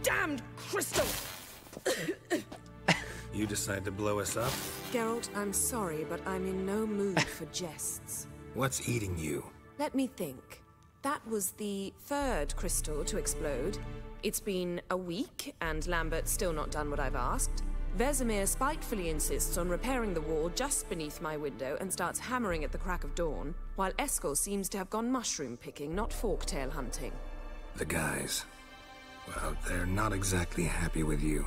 Damned crystal! You decide to blow us up? Geralt, I'm sorry, but I'm in no mood for jests. What's eating you? Let me think. That was the third crystal to explode. It's been a week, and Lambert's still not done what I've asked. Vesemir spitefully insists on repairing the wall just beneath my window and starts hammering at the crack of dawn, while Eskel seems to have gone mushroom picking, not forktail hunting. The guys. Well, they're not exactly happy with you.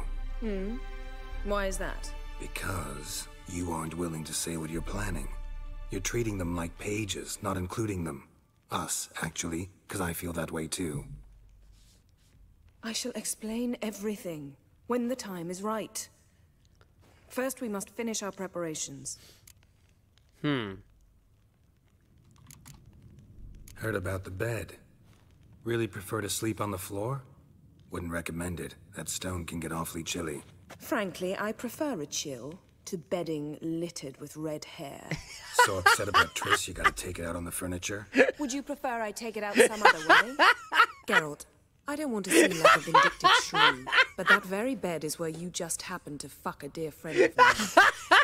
Why is that? Because you aren't willing to say what you're planning. You're treating them like pages, not including them. Us, actually, because I feel that way too. I shall explain everything when the time is right. First, we must finish our preparations. Heard about the bed. Really prefer to sleep on the floor? Wouldn't recommend it. That stone can get awfully chilly. Frankly, I prefer a chill to bedding littered with red hair. So upset about Triss, you gotta take it out on the furniture? Would you prefer I take it out some other way? Geralt, I don't want to seem like a vindictive shrew, but that very bed is where you just happened to fuck a dear friend of mine.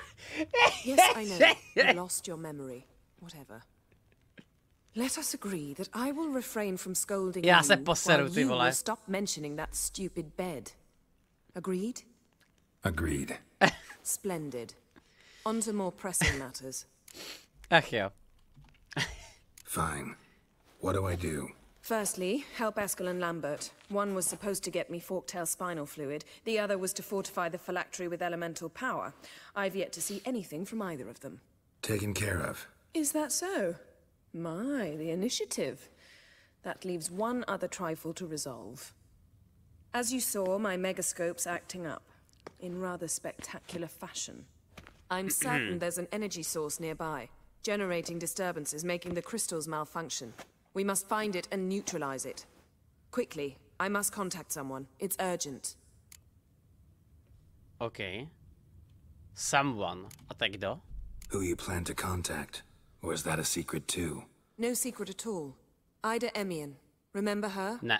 Yes, I know. You lost your memory. Whatever. Let us agree that I will refrain from scolding you while you will stop mentioning that stupid bed. Agreed? Agreed. Splendid. On to more pressing matters. Ach jo. Fine. What do I do? Firstly, help Eskel and Lambert. One was supposed to get me forktail spinal fluid. The other was to fortify the phylactery with elemental power. I've yet to see anything from either of them. Taken care of. Is that so? My, the initiative. That leaves one other trifle to resolve. As you saw, my megascope's acting up. In rather spectacular fashion. I'm certain there's an energy source nearby, generating disturbances, making the crystals malfunction. We must find it and neutralize it. Quickly, I must contact someone. It's urgent. Okay. Someone. A tak kdo? Who you plan to contact? Or is that a secret too? No secret at all. Ida Emian. Remember her? Ne.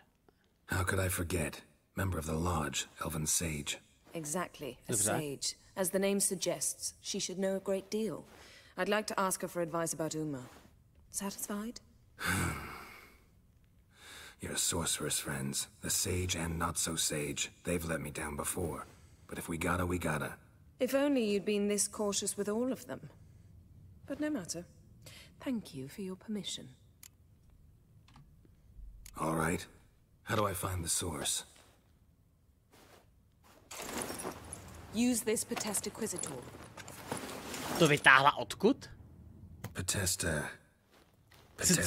How could I forget? Member of the Lodge, Elven Sage. Exactly, a sage. As the name suggests, she should know a great deal. I'd like to ask her for advice about Uma. Satisfied? Your sorceress friends, the sage and not so sage, they've let me down before. But if we gotta, we gotta. If only you'd been this cautious with all of them. But no matter. Thank you for your permission. All right. How do I find the source? Use this Potestaquisitor. To vytáhla odkud? Potesta.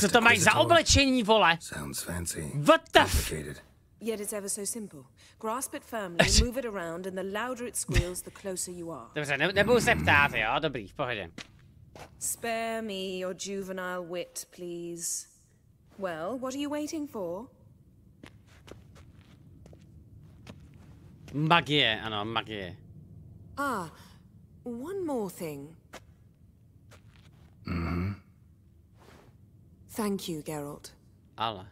Co to mají za oblečení, vole? Sounds fancy. What the Complicated. Yet it's ever so simple. Grasp it firmly, move it around, and the louder it squeals, the closer you are. Dobře, nebudu se ptát, jo? Dobrý, v pohodě. Spare me your juvenile wit, please. Well, what are you waiting for? Magie, ano, magie. Ah, one more thing. Thank you, Geralt. Ale.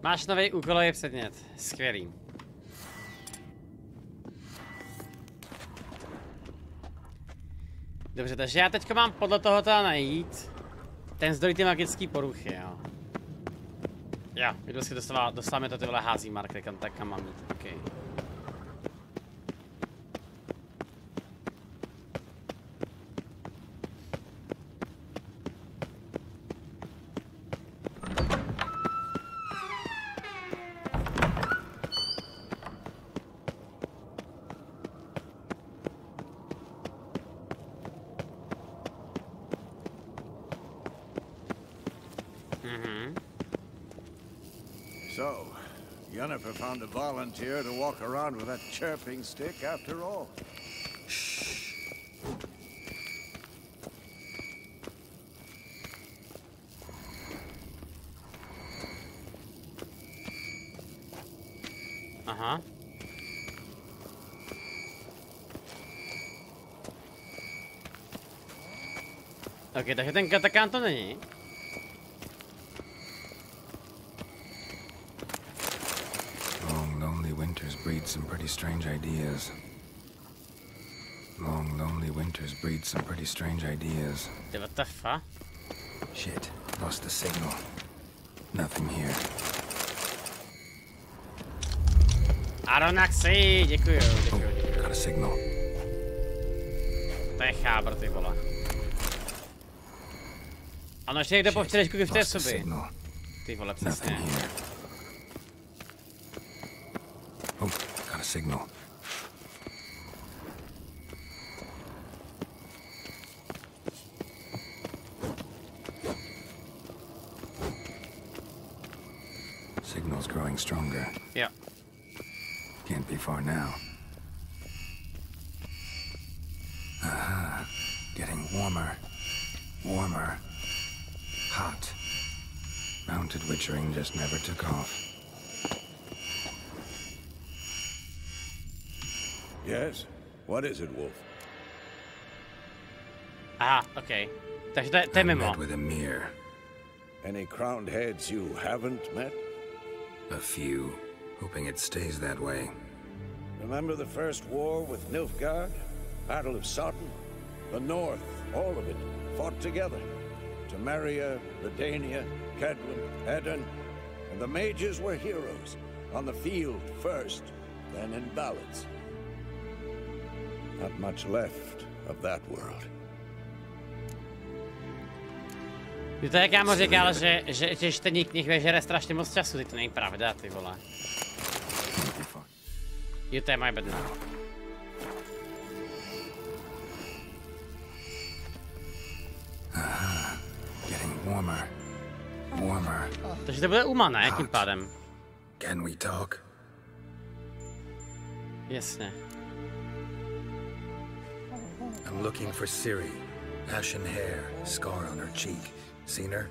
Máš nový úkolový předmět. Skvělý. Dobře, takže já teďka mám podle toho najít ten zdroj ty magické poruchy, jo. Jo, vždycky dostáváme to ty vole hází marky, kam mám jít, okej. So, Yennefer found a volunteer to walk around with that chirping stick after all. Shh. Aha. Ok, takže ten katakán to není. Long, lonely winters breed some pretty strange ideas. Long, lonely winters breed some pretty strange ideas. What the fuck? Shit, lost the signal. Nothing here. Aronaxi, děkuju. Got a signal. To je chábr, ty vole. Ano, ještě někdo po včerejšku v té sobě. Ty vole, přesně. Oh, got a signal. Signal's growing stronger. Yeah. Can't be far now. Aha. Getting warmer. Warmer. Hot. Mounted witchering just never took off. Yes? What is it, Wolf? Aha, okay. Takže to je mimo. Met with a mirror. Any crowned heads you haven't met? A few. Hoping it stays that way. Remember the first war with Nilfgaard? Battle of Sodden? The North, all of it, fought together. Temeria, Redania, Kedwin, Edan, and the mages were heroes. On the field first, then in ballads. Not much left of that world. To je kámo říkal, že čtení knih vežere strašně moc času, teď to není pravda, ty vole. Jo, to je moje bedna. Getting warmer. Warmer. Takže to bude Uma, ne? Tím pádem. Can we talk? Jasně. I'm looking for Ciri. Ashen hair, scar on her cheek. Seen her?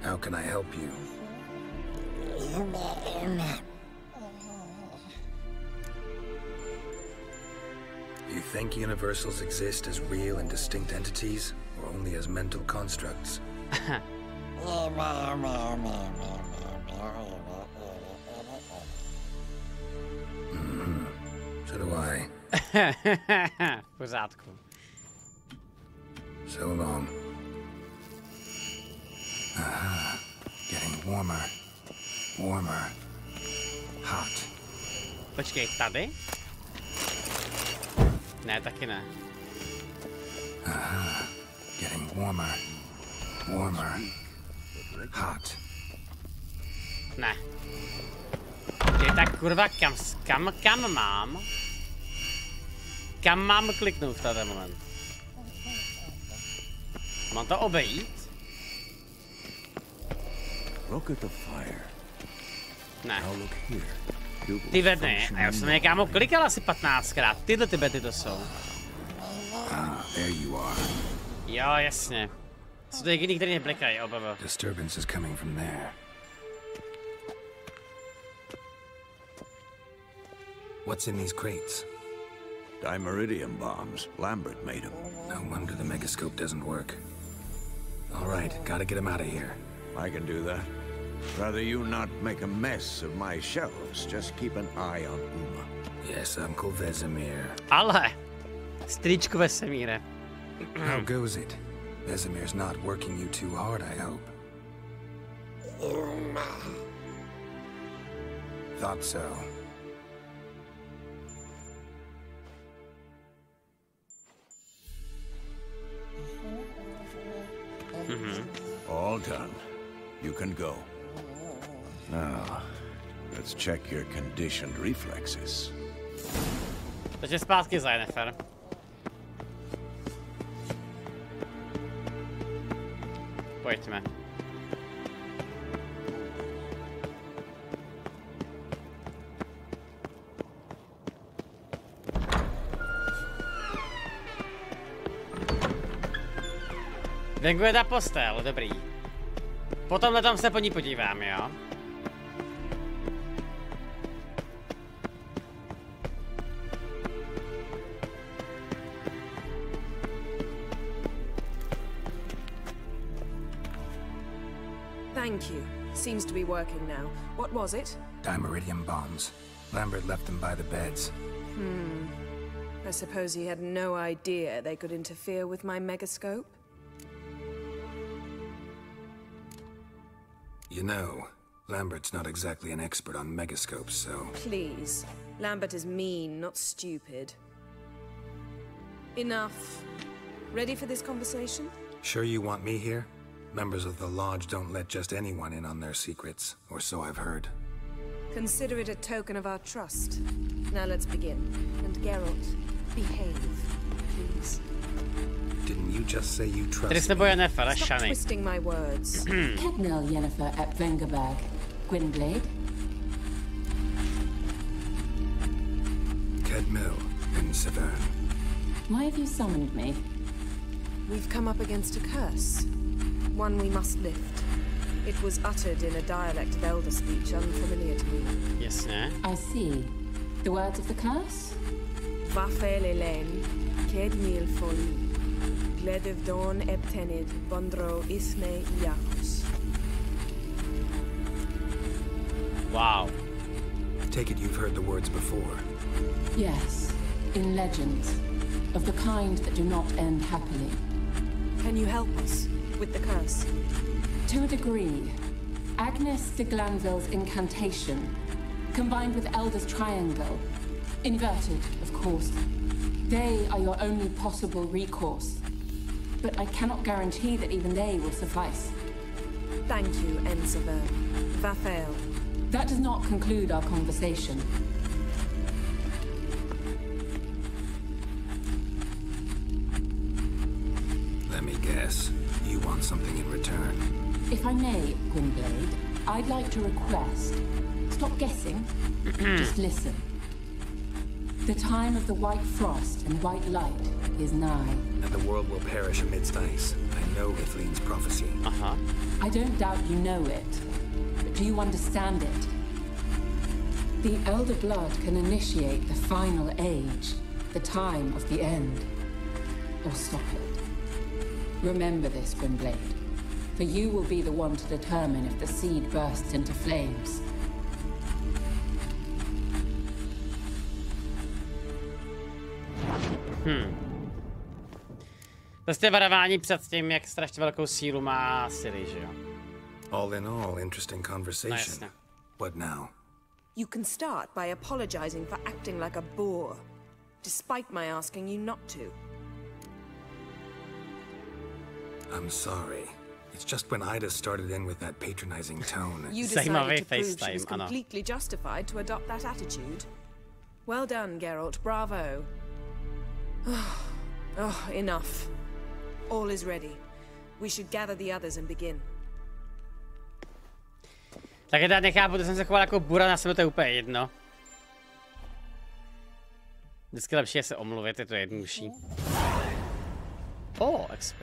How can I help you? You think universals exist as real and distinct entities, or only as mental constructs? So do I. V pořádku. So long. Aha. Getting warmer. Warmer. Hot. Počkej, tady? Ne, taky ne. Aha. Getting warmer. Warmer. Hot. Ne. Je tak kurva, kam mám? Kam mám kliknout v tenhle moment? Mám to obejít? Look at the fire. Ne. Now look here. Ty vedne, a já jsem je kámo klikal asi 15krát. Tyhle ty bety to jsou. There you are. Jo, jasně. Jsou to jediný, který neblikají, obava. Disturbance is coming from there. What's in these crates? Dimeridium bombs. Lambert made them. No wonder the megascope doesn't work. All right, gotta get him out of here. I can do that. Rather you not make a mess of my shelves. Just keep an eye on Uma. Yes, Uncle Vesemir. Ale! Stričku Vesemíre. How goes it? Vesemir's not working you too hard, I hope. Thought so. All done. You can go. Now, let's check your conditioned reflexes. Takže zpátky za Yennefer. Pojďme. Venku je ta postel, dobrý. Potom tam se po ní podívám, jo? Thank you. Seems to be working now. What was it? Dimeridium bombs. Lambert left them by the beds. I suppose he had no idea they could interfere with my megascope? You know, Lambert's not exactly an expert on megascopes, so... Please. Lambert is mean, not stupid. Enough. Ready for this conversation? Sure you want me here? Members of the Lodge don't let just anyone in on their secrets, or so I've heard. Consider it a token of our trust. Now let's begin. And Geralt, behave, please. Didn't you just say you trust Trist me? Yennefer, Stop Shani. twisting my words. Kednil Yennefer at Vengerberg. Gwynblade? Kedmil and Severn. Why have you summoned me? We've come up against a curse. One we must lift. It was uttered in a dialect of elder speech unfamiliar to me. Jasně. I see. The words of the curse? Vafel Elen, Kedmil Foli, Gledev Don Ebtenid, Bondro Isne Iacus. Wow. Take it you've heard the words before. Yes. In legends. Of the kind that do not end happily. Can you help us with the curse? To a degree. Agnes de Glanville's incantation, combined with Elder's triangle, inverted, of course. They are your only possible recourse. But I cannot guarantee that even they will suffice. Thank you, Ensever. Vafael. That does not conclude our conversation. Let me guess. You want something in return. If I may, Gwynblade, I'd like to request. Stop guessing. Just listen. The time of the white frost and white light is nigh. And the world will perish amidst ice. I know Ithleen's prophecy. Aha. I don't doubt you know it. But do you understand it? The Elder Blood can initiate the final age, the time of the end. Or stop it. Remember this, Gwynblade. For you will be the one to determine if the seed bursts into flames. Prostě varování před tím, jak strašně velkou sílu má Ciri, že jo? All in all, interesting conversation. Jasně. What now? You can start by apologizing for acting like a boor, despite my asking you not to. I'm sorry. It's just when Ida started in with that patronizing tone. You Zajímavý decided to prove she FaceTime, was ano. completely justified to adopt that attitude. Well done, Geralt. Bravo. Oh, enough. All is ready. We should gather the others and begin. Tak já nechápu, že jsem se choval jako bura, na sebe to je úplně jedno. Vždycky lepší je se omluvit, je to jednodušší. XP.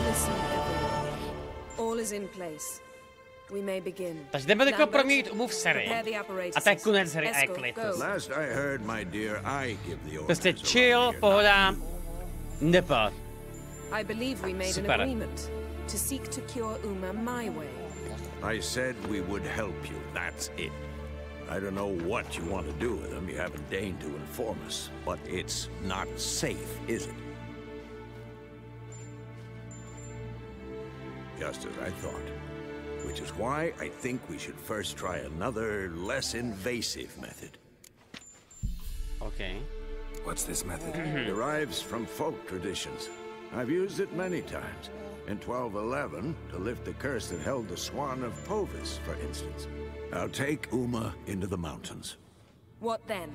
Listen, everyone. All is in place. We may begin. Takže jdeme teďko Lambert, proměnit umluv sérii. prepare the apparatus. A to je konec hry a je Escort, klid. go. Last I heard, my dear, I give the orders. Prostě around chill, here. pohoda, nepad. I believe we made Super. an agreement to seek to cure Uma my way. I said we would help you, that's it. I don't know what you want to do with them, you haven't deigned to inform us, but it's not safe, is it? Just as I thought. Which is why I think we should first try another, less invasive method. OK. What's this method? Derives from folk traditions. I've used it many times. In 1211, to lift the curse that held the Swan of Povis, for instance. I'll take Uma into the mountains. What then?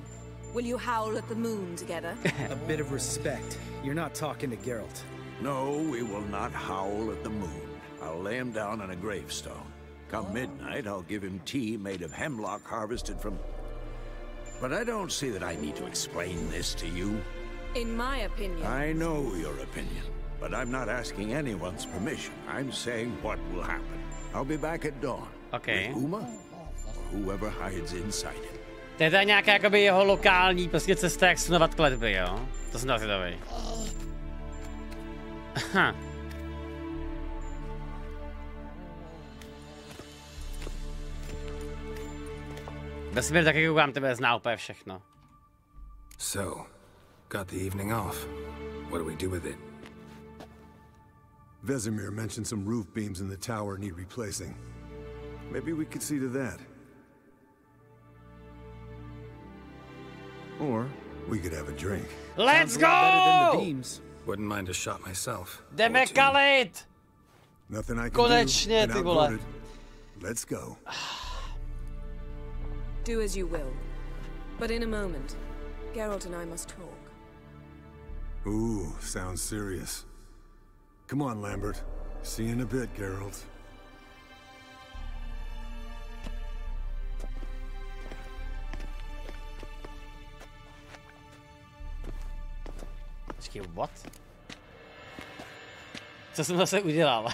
Will you howl at the moon together? A bit of respect. You're not talking to Geralt. No, we will not howl at the moon. I'll lay him down on a gravestone. Come midnight, I'll give him tea made of hemlock harvested from... But I don't see that I need to explain this to you. In my opinion. I know your opinion. But I'm not asking anyone's permission. I'm saying what will happen. I'll be back at dawn. Okay. With Uma, or whoever hides inside him. To je nějaká jakoby jeho lokální prostě cesta, jak sunovat kletby, jo? To jsem zvědavý. Aha. Vesmír taky koukám, tebe zná úplně všechno. So, got the evening off. What do we do with it? Vesemir mentioned some roof beams in the tower need replacing. Maybe we could see to that. Or we could have a drink. Let's go! Better than the beams. Wouldn't mind a shot myself. Jdeme kalit! Nothing I can Konečně, do. ty vole. Let's go. Do as you will. But in a moment, Geralt and I must talk. Ooh, sounds serious. Come on, Lambert. See you in a bit, Geralt. Počkej, what? Co jsem zase udělal?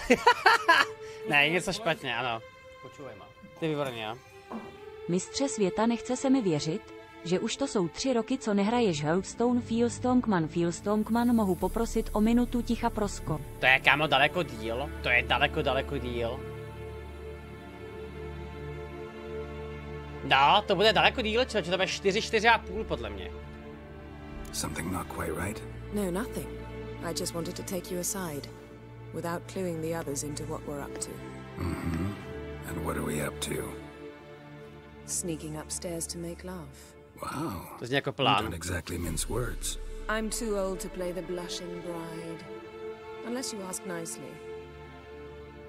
Ne, něco špatně, ano. Počúvaj ma. Ty výborně, jo? Mistře světa, nechce se mi věřit, že už to jsou 3 roky, co nehraješ Hearthstone. Feelstonkman, mohu poprosit o minutu ticha pro Sko. To je, kámo, daleko díl. To je daleko díl. No, to bude daleko díl, člověče, to bude 4,5 podle mě. Something not quite right? No, nothing. I just wanted to take you aside, without cluing the others into what we're up to. Mm-hmm. And what are we up to? Sneaking upstairs to make love. Wow. To zní jako You plán. don't exactly mince words. I'm too old to play the blushing bride. Unless you ask nicely.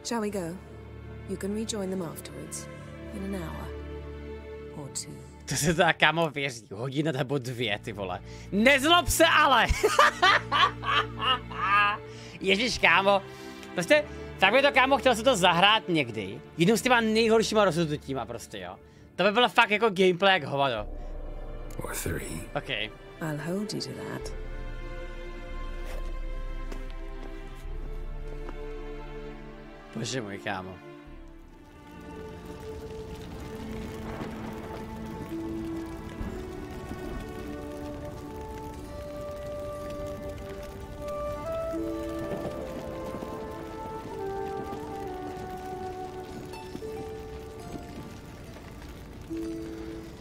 Shall we go? You can rejoin them afterwards. In an hour. Or 2. To se tak, kámo, věří. Hodina nebo 2, ty vole. Nezlob se ale! Ježiš, kámo. Prostě, tak by to, kámo, chtěl se to zahrát někdy. Jednou s těma nejhoršíma rozhodnutíma prostě, jo. To by bylo fakt jako gameplay jak hovado. Or 3. Okay. I'll hold you to that. Bože můj, kámo.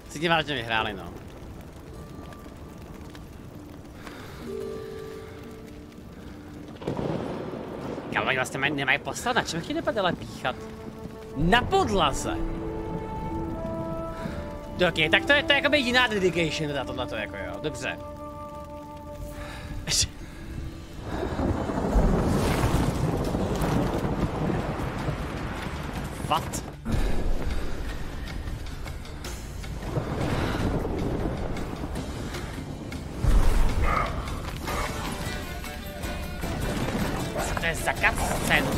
Si tím vážně vyhráli, no. Kámo, oni vlastně nemají poslat, na čem chtějí nepadele píchat? Na podlaze! Ok, tak to je jakoby jiná dedication na tohleto, jako jo, dobře. What? To je za cutscénu.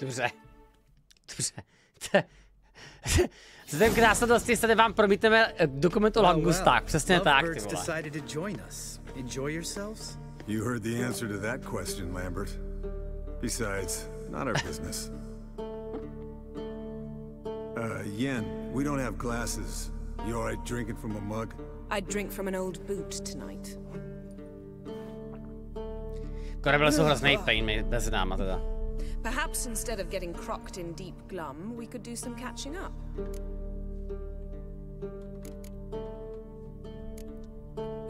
Dobře. Vzhledem k následnosti se vám promítneme dokument o langustách. Přesně tak, ty vole. You heard the answer to that question, Lambert. Besides, not our business. Yen, we don't have glasses. You alright drinking from a mug? I'd drink from an old boot tonight. Koreble jsou hrozný pain, bez náma teda. Perhaps instead of getting crocked in deep glum, we could do some catching up.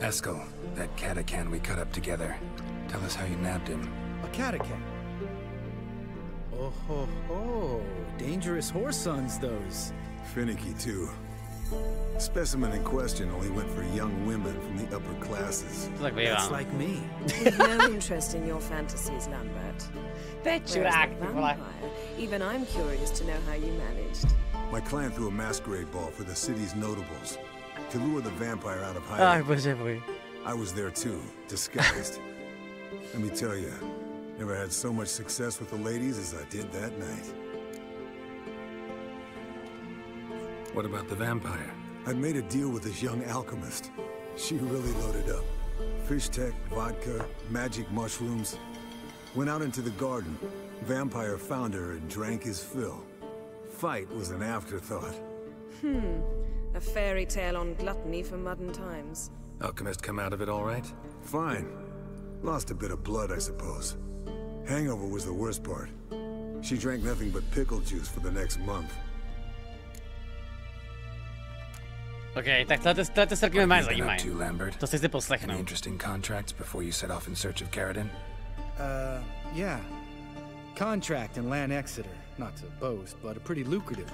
Eskel, that catacan we cut up together. Tell us how you nabbed him. A catacan? Oh ho ho. Dangerous horse sons, those. Finicky, too. Specimen in question only went for young women from the upper classes. That's like me. We've no interest in your fantasies, Lambert. Whereas the vampire, even I'm curious to know how you managed. My clan threw a masquerade ball for the city's notables to lure the vampire out of hiding. I was there too, disguised. Let me tell you, never had so much success with the ladies as I did that night. What about the vampire? I'd made a deal with this young alchemist. She really loaded up. Fish tech, vodka, magic mushrooms. Went out into the garden. Vampire found her and drank his fill. Fight was an afterthought. A fairy tale on gluttony for modern times. Alchemist come out of it all right? Fine. Lost a bit of blood, I suppose. Hangover was the worst part. She drank nothing but pickle juice for the next month. Okay, tak tohle se mě zajímají. To si poslechnu. Any interesting contracts before you set off in search of Caradon? Yeah. Contract in Lan Exeter. Not to boast, but a pretty lucrative.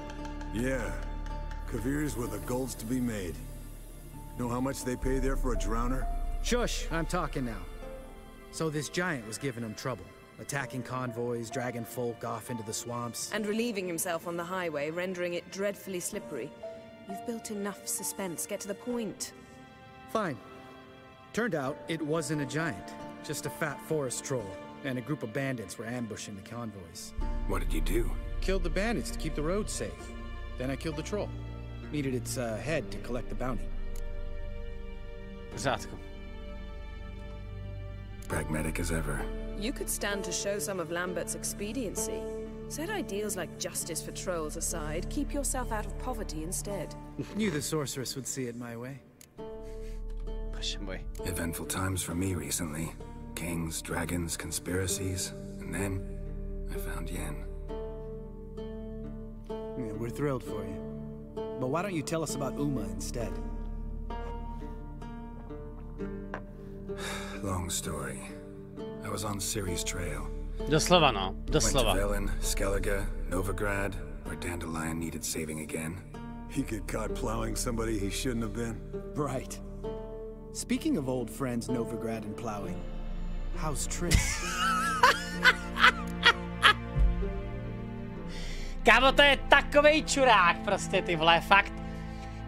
Yeah. Kavir's were the golds to be made. Know how much they pay there for a drowner? Shush, I'm talking now. So this giant was giving him trouble. Attacking convoys, dragging folk off into the swamps. And relieving himself on the highway, rendering it dreadfully slippery. You've built enough suspense. Get to the point. Fine. Turned out it wasn't a giant. Just a fat forest troll. And a group of bandits were ambushing the convoys. What did you do? Killed the bandits to keep the roads safe. Then I killed the troll. Needed its head to collect the bounty. Pořádku. Pragmatic as ever. You could stand to show some of Lambert's expediency. Set ideals like justice for trolls aside, keep yourself out of poverty instead. Knew the sorceress would see it my way. Eventful times for me recently. Kings, dragons, conspiracies, and then I found Yen. Yeah, we're thrilled for you. But why don't you tell us about Uma instead? Long story. I was on Ciri's trail. Doslova, no. Doslova. Went to Velen, Skellige, Novigrad, where Dandelion needed saving again. He get caught plowing somebody he shouldn't have been? Right. Speaking of old friends Novigrad and plowing, how's Triss? Kámo, to je takovej čurák prostě, ty vole, fakt.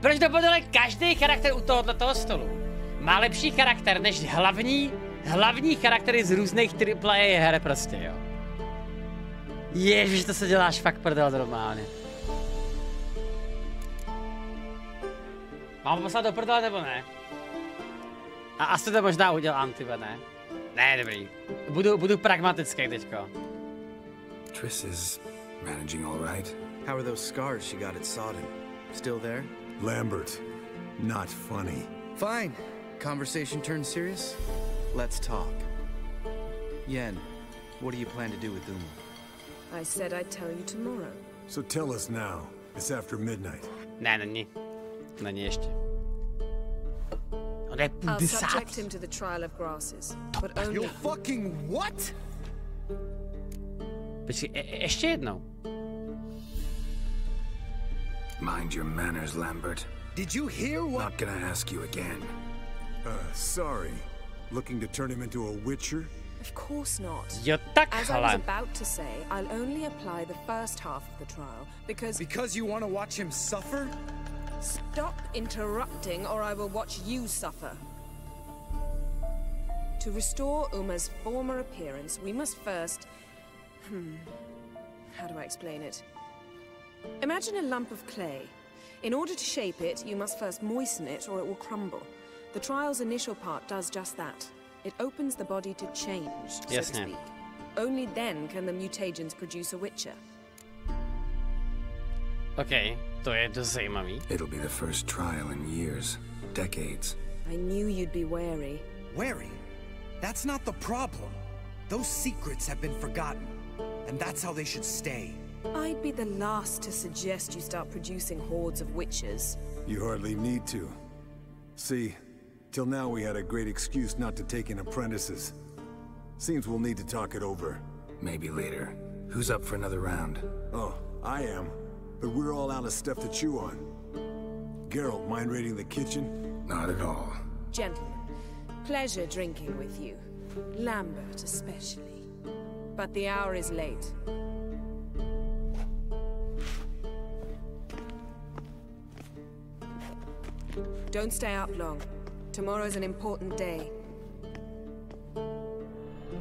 Proč do podle každý charakter u tohoto stolu má lepší charakter než hlavní charaktery z různých AAA her prostě, jo. Ježiš, to se děláš fakt prdel normálně. Mám poslat do prdele nebo ne? A asi to možná udělám, tyhle, ne? Ne, dobrý. Budu pragmatický teďko. Triss is managing all right. How are those scars she got at Sodden? Still there? Lambert, not funny. Fine. Conversation turned serious? Let's talk. Yen, what do you plan to do with Uma? I said I'd tell you tomorrow. So tell us now. It's after midnight. Ne, není ještě. I'll subject him to the trial of grasses, but only... You fucking what? Počkej, ještě jednou. Mind your manners, Lambert. Did you hear what? Not gonna ask you again. Sorry. Looking to turn him into a witcher? Of course not. Jo, As I was about to say, I'll only apply the first half of the trial, because... Because you want to watch him suffer? Stop interrupting, or I will watch you suffer. To restore Uma's former appearance, we must first... How do I explain it? Imagine a lump of clay. In order to shape it, you must first moisten it, or it will crumble. The trial's initial part does just that. It opens the body to change, so to speak. Only then can the mutagens produce a witcher. Okay, to je dost zajímavý. It'll be the first trial in years, decades. I knew you'd be wary. Wary? That's not the problem. Those secrets have been forgotten, and that's how they should stay. I'd be the last to suggest you start producing hordes of witchers. You hardly need to. See, till now we had a great excuse not to take in apprentices. Seems we'll need to talk it over. Maybe later. Who's up for another round? Oh, I am. But we're all out of stuff to chew on. Geralt, mind raiding the kitchen? Not at all. Gentlemen, pleasure drinking with you. Lambert especially. But the hour is late. Don't stay up long. Tomorrow is an important day.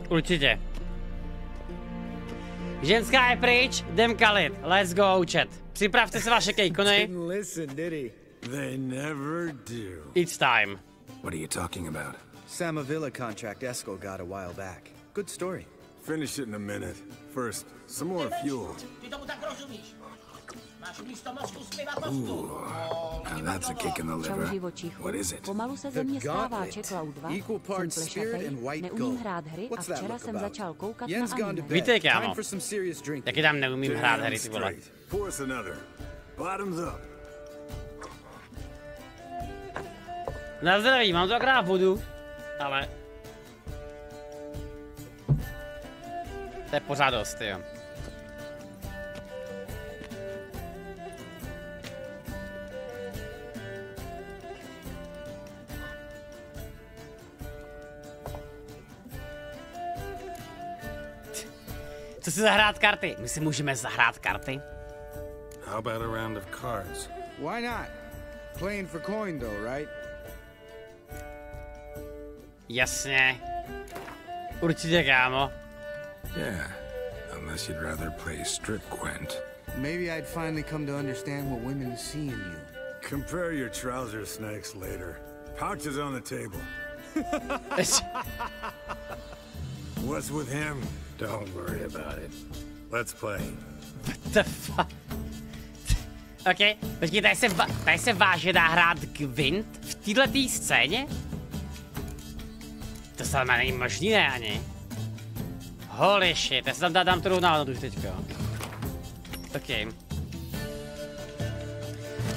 Určitě. Ženská je pryč, jdem kalit. Let's go, chat. Připravte se vaše kejkony. They never do. It's time. What are you talking about? Samavilla contract Eskel got a while back. Good story. Finish it in a minute. First, some more fuel. Ooh, now that's a kick in the liver. What is it? Pomalu se ze mě stává CzechCloud 2, jsem plešatej, neumím hrát hry a včera jsem začal koukat na anime. Víte, kámo, taky tam neumím hrát hry, ty vole. Na zdraví, mám to akorát vodu, ale... To je pořád dost, jo. Co si zahrát karty? My si můžeme zahrát karty? How about a round of cards? Why not? Playing for coin though, right? Jasně. Určitě, kámo. Yeah, unless you'd rather play strip Gwent. Maybe I'd finally come to understand what women see in you. Compare your trouser snakes later. Pouch is on the table. What's with him? Don't worry about it. Let's play. What the fuck? OK, počkej, tady se váže dá hrát Gwent v této scéně? To se tam není možný, ne ani. Holy shit, já se tam dám tu rovnávat už teďka. OK.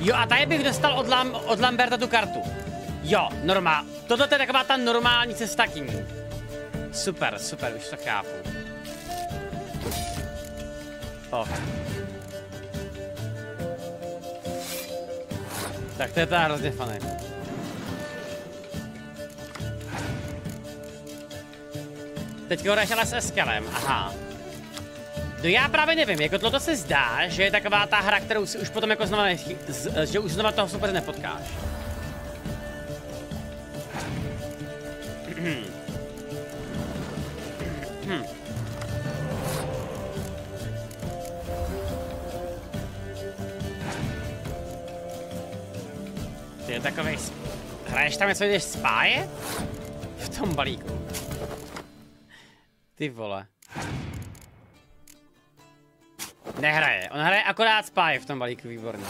Jo, a tady bych dostal od Lamberta tu kartu. Jo, normál. Toto je taková ta normální cesta k ní. Super, super, už to chápu. Oh. Tak to je ta hrozně funny. Teď ho hraješ ale s Eskelem, aha. No já právě nevím, jako tohle se zdá, že je taková ta hra, kterou si už potom jako znova že už znova toho super nepotkáš. Ty je takovej... Hraješ tam něco, jdeš spáje? V tom balíku. Ty vole. Nehraje, on hraje akorát spáje v tom balíku, výborně.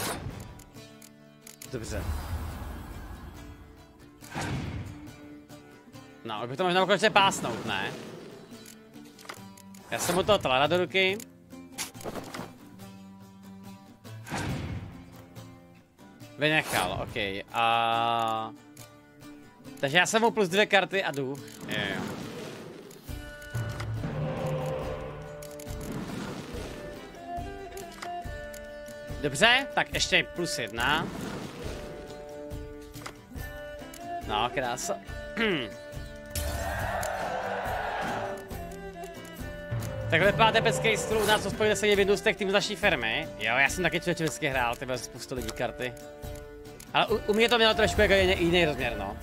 Dobře. No, už bych to možná okamžitě pásnout, ne? Já jsem mu toho tlada do ruky. Vynechal, ok. Takže já jsem mu plus 2 karty a jdu. Jo. Dobře, tak ještě plus 1. No, krása. Takhle vypadá tepecký stůl u nás hospodě se Windows Tech tým z naší firmy. Jo, já jsem taky člověče vždycky hrál, ty spoustu lidí karty. Ale u mě to mělo trošku jako jiný rozměr, no.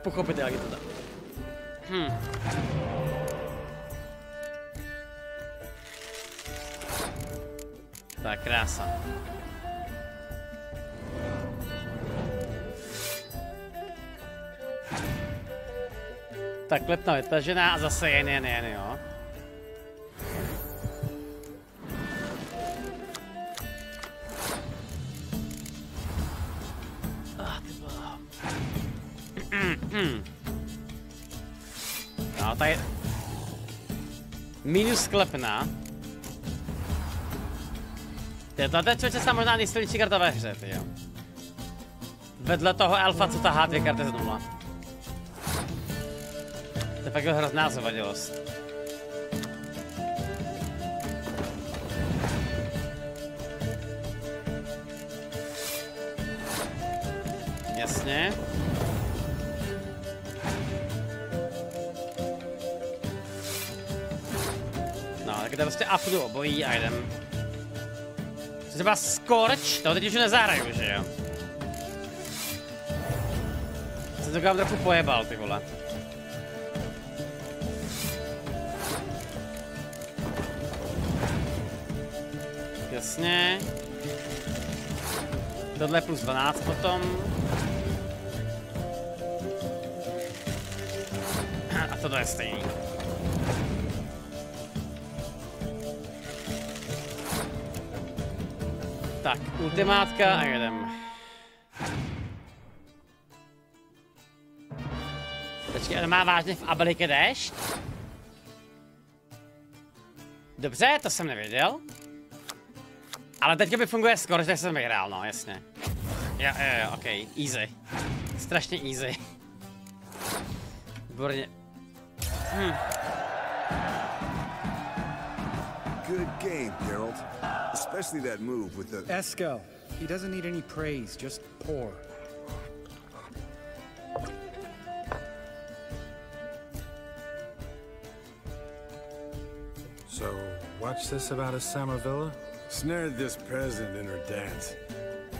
Pochopitelně to tak. Tak, krása. Tak, klepna vytažená a zase jen, jo. Ty bláho. No, tady... Minus klepna. Tohle člověče se možná nejsilnější karta ve hře, jo. Vedle toho elfa, co tahá 2 karty z 0. To je fakt hrozná zavadilost. Jasně. No, tak to prostě upnu obojí a jdem. Třeba Scorch, to teď už nezahraju, že jo? Jsem to kam trochu pojebal, ty vole. Jasně. Tohle plus 12 potom. A tohle je stejný. Tak, ultimátka a jedem. Počkej, on má vážně v abilitě déšť? Dobře, to jsem nevěděl. Ale teďka by funguje skoro, že jsem vyhrál, no, jasně. Jo, ok, easy. Strašně easy. Výborně. Good game, Geralt. Especially that move with the... Eskel, he doesn't need any praise, just pour. So, what's this about a Somervilla? Snared this peasant in her dance.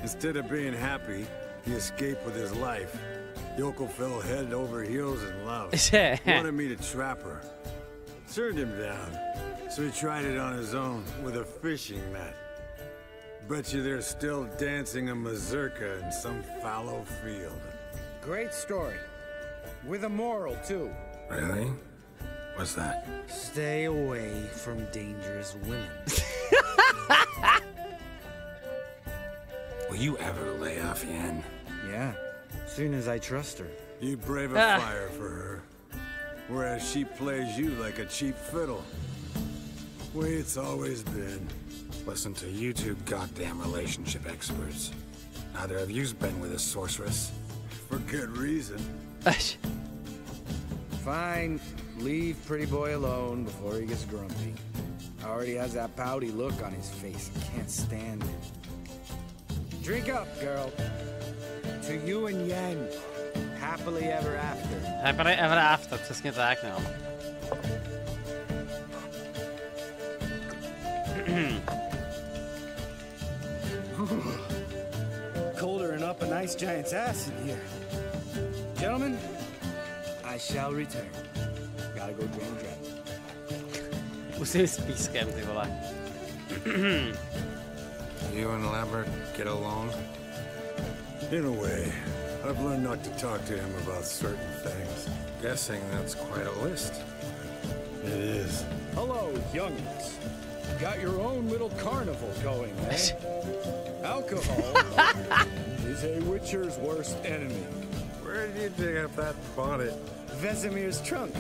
Instead of being happy, he escaped with his life. Yoko fell head over heels in love. Wanted me to trap her. Turned him down. So he tried it on his own with a fishing net. Bet you they're still dancing a mazurka in some fallow field. Great story. With a moral, too. Really? What's that? Stay away from dangerous women. Will you ever lay off Yen? Yeah, soon as I trust her. You brave a fire for her, whereas she plays you like a cheap fiddle. Way it's always been. Listen to you two goddamn relationship experts. Neither of you's been with a sorceress. For good reason. Fine, leave pretty boy alone before he gets grumpy. Already has that pouty look on his face. I can't stand it. Drink up, girl. To you and Yen. Happily ever after. Happily ever after, přesně tak, no. Colder and up a nice giant's ass in here. Gentlemen, I shall return. Gotta go drain the dragon. Musím s pískem, ty vole. You and Lambert get along? In a way. I've learned not to talk to him about certain things. Guessing that's quite a list. It is. Hello, youngins. Got your own little carnival going, eh? Alcohol is a witcher's worst enemy. Where did you dig up that bonnet? Vesemir's trunk.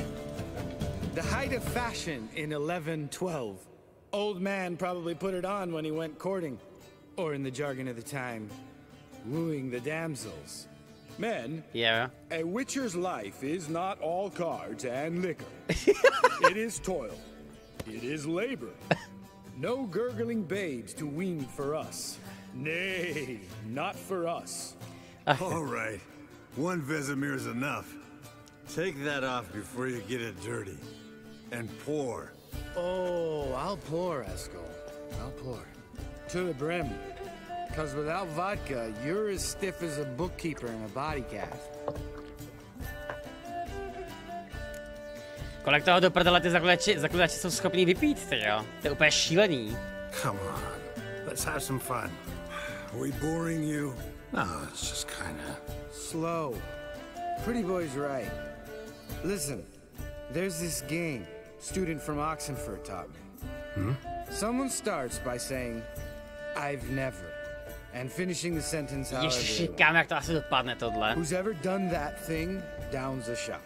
The height of fashion in 1112. Old man probably put it on when he went courting. Or in the jargon of the time, wooing the damsels. Men, Yeah. a witcher's life is not all cards and liquor. It is toil. It is labor. No gurgling babes to wean for us. Nay, not for us. All right. One Vesemir's enough. Take that off before you get it dirty. And pour. Oh, I'll pour, Eskel. I'll pour. To the brim. Because without vodka, you're as stiff as a bookkeeper in a body cast. Kolik toho do prdele ty zaklínači jsou schopní vypít, ty jo? To je úplně šílený. Come on, let's have some fun. Are we boring you? No, it's just kinda... Slow. Pretty boy's right. Listen, there's this game student from Oxenford taught me. Someone starts by saying, I've never, and finishing the sentence however Ježiši, they want. kam jak to asi dopadne tohle. Who's ever done that thing downs a shot.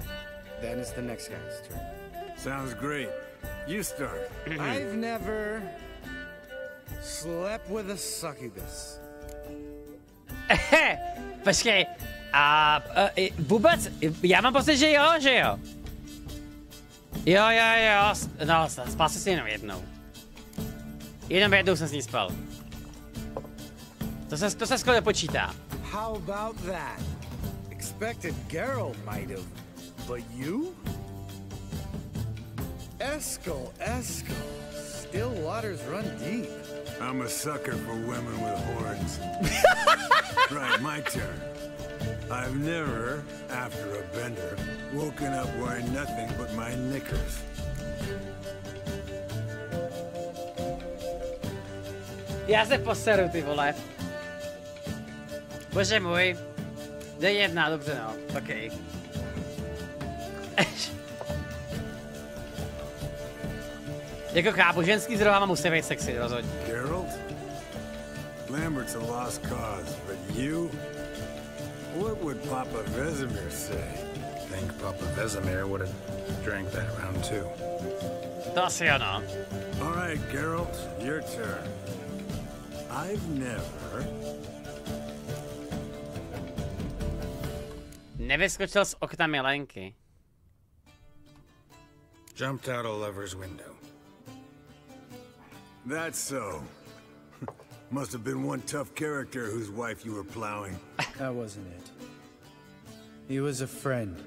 Then it's the next guy's turn. Sounds great. You start. I've never slept with a succubus. Počkej, a vůbec, já mám pocit, že jo, že jo? Jo, no, spal jsi si jenom jednou. Jenom jednou jsem s ní spal. To se skoro počítá. How about that? suspected Geralt might have, but you? Eskel. Still waters run deep. I'm a sucker for women with horns. Right, my turn. I've never, after a bender, woken up wearing nothing but my knickers. Já se poseru, ty vole. Bože můj. D1, dobře no, okej. Jako chápu, ženský s rohama musí být sexy, rozhodně. Geralt? Lambert's a lost cause, but you? What would Papa Vesemir say? I think Papa Vesemir would have drank that round too. To asi ano. All right, Geralt, your turn. I've never... Nevyskočil z okna milenky. Jumped out a lover's window. That's so. Must have been one tough character whose wife you were plowing. That wasn't it. He was a friend.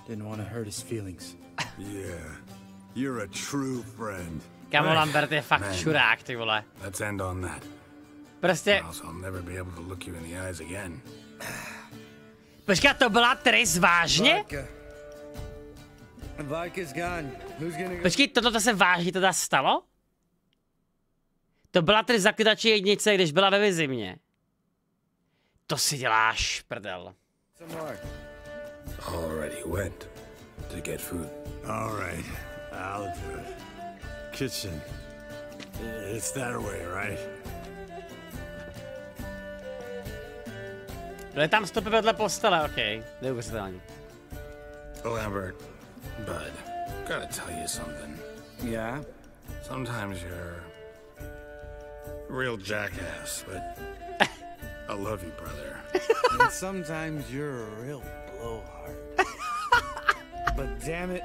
Didn't want to hurt his feelings. Yeah, you're a true friend. Kamo Lambert je fakt čurák, ty vole. Let's end on that. Prostě... Or else I'll never be able to look you in the eyes again. Počkat, to byla Tris, vážně? Vodka's gone. Who's gonna go? Počkej, toto se vážně teda stalo? To byla Tris Zaklínače jednice, když byla ve Vizimě. To si děláš, prdel. Already went to get food. All right, I'll do it. Kitchen. It's that way, right? Byly tam stopy vedle postele, okej. Neuvěřitelně. Lambert, bud, gotta tell you something. Yeah? Sometimes you're a real jackass, but I love you, brother. And sometimes you're a real blowhard. But damn it,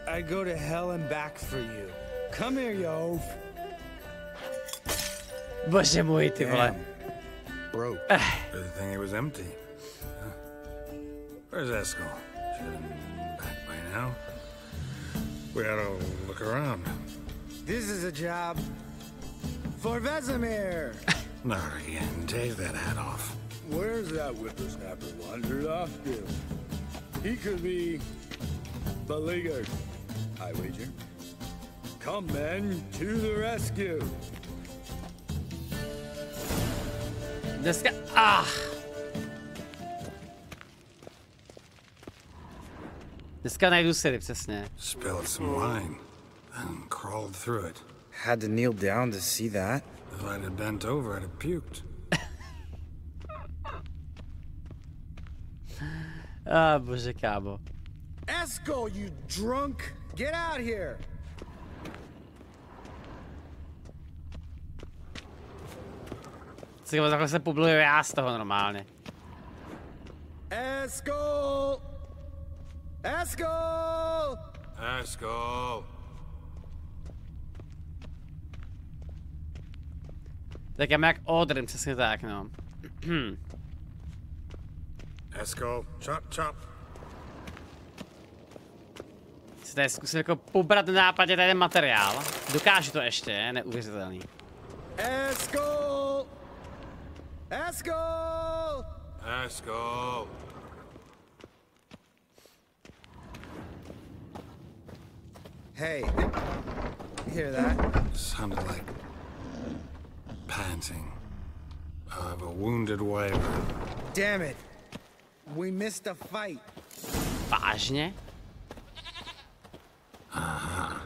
I go to hell and back for you. Come here, yo. Bože můj, ty vole. Broke. Good thing it was empty. Where's Eskel? Should have been back by now. We ought to look around. This is a job for Vesemir. Not again. Take that hat off. Where's that whippersnapper wandered off to? He could be beleaguered, I wager. Come, men, to the rescue. Dneska... Dneska najdu Siri, přesně. Spilled some wine and crawled through it. Had to kneel down to see that. If I'd have bent over, I'd have puked. Bože, kámo. Eskel, you drunk! Get out here! Takhle se publikuju já z toho normálně. Eskel! Eskel! Eskel! Tak já jak Odrin, přesně tak, no. Eskel, chop, chop. Si tady zkusit jako pobrat na nápadě tady materiál. Dokážu to ještě, neuvěřitelný. Eskel! Eskel! Eskel! Hey, you hear that? Sounded like panting of a wounded wyvern. Damn it! We missed a fight. Vážně? Aha,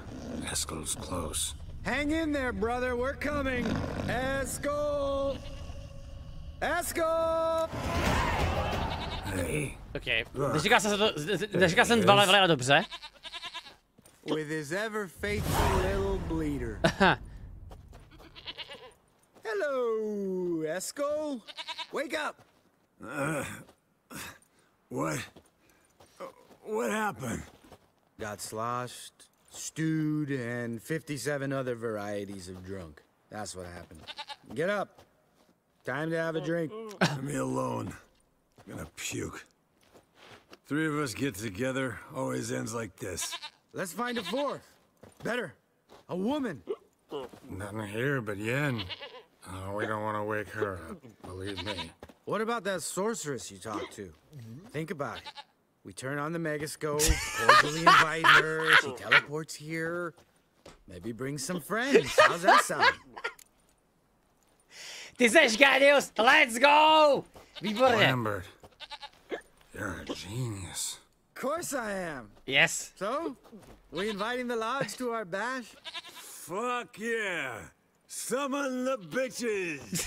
Eskel's close. Hang in there, brother. We're coming. Eskel! Eskel! Hey. Okay. Neříkal jsem 2 levely, ale dobře. With his ever faithful little bleeder. Hello, Eskel. Wake up. What happened? Got sloshed, stewed, and 57 other varieties of drunk. That's what happened. Get up. Time to have a drink. Leave me alone. I'm gonna puke. Three of us get together, always ends like this. Let's find a fourth. Better. A woman. Nothing here but Yen. We don't want to wake her up, believe me. What about that sorceress you talked to? Think about it. We turn on the megascope, cordially invite her, she teleports here. Maybe bring some friends. How's that sound? Ty seš genius! Let's go! Výborně. Lambert, you're a genius. Of course I am. Yes. So, we inviting the lodge to our bash? Fuck yeah! Summon the bitches!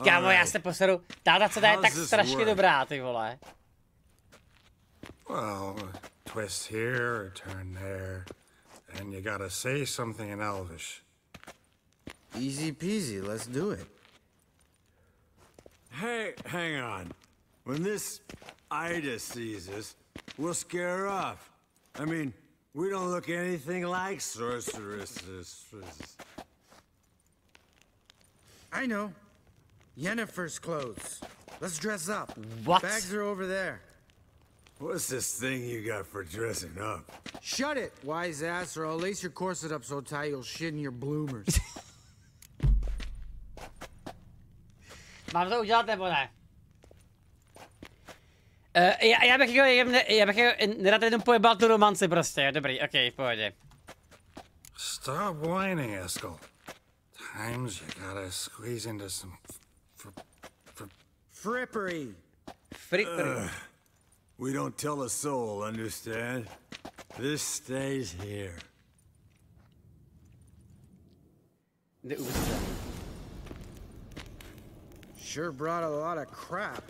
Kámo, já se poseru. Táta, co to je tak strašně dobrá, ty vole. Well, twist here, a turn there, and you gotta say something in Elvish. Easy peasy, let's do it. Hey, hang on. When this Ida sees us, we'll scare her off. I mean, we don't look anything like sorceresses. I know. Yennefer's clothes. Let's dress up. What? Bags are over there. What's this thing you got for dressing up? Shut it, wise ass, or I'll lace your corset up so tight you'll shit in your bloomers. Mám to udělat nebo ne? Já bych nerad jenom pojebal tu romanci prostě, dobrý, okej, v pohodě. Stop whining, Eskel. Times you gotta squeeze into some Frippery. Frippery. We don't tell a soul, understand? This stays here. Sure brought a lot of crap.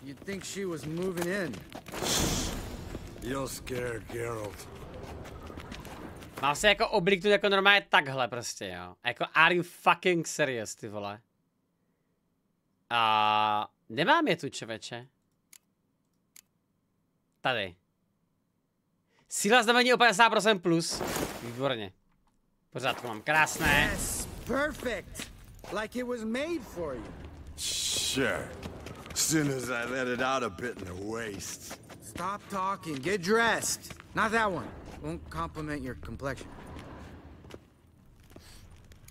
You'd think she was moving in. You'll scare Geralt. Mám se jako oblíknout jako normálně takhle prostě, jo. Jako are you fucking serious, ty vole. A nemám je tu, čověče. Tady. Síla znamení o 50% plus. Výborně. Pořádku, mám krásné. Yes, perfect. Like it was made for you. Sure. As soon as I let it out a bit in the waist. Stop talking. Get dressed. Not that one. Won't compliment your complexion.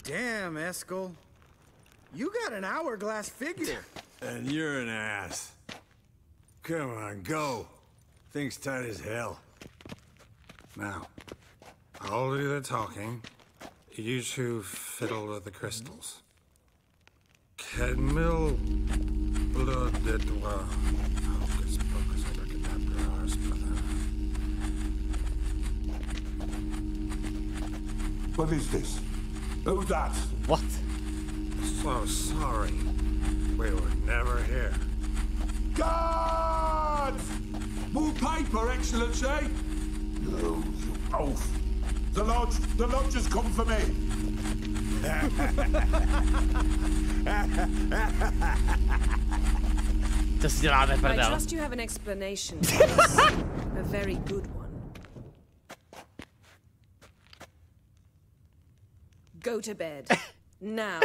Damn, Eskel. You got an hourglass figure. And you're an ass. Come on, go. Thing's tight as hell. Now, I'll do the talking. You two fiddle with the crystals. Kedmil blood de doigt. Hocus pocus abracadabra. What is this? Who's that? What? So sorry. We were never here. Guards! More paper, Excellency! No, you oaf. The lodge has come for me. To si děláme, prdel. I trust you have an explanation for this. A very good one. Go to bed. Now.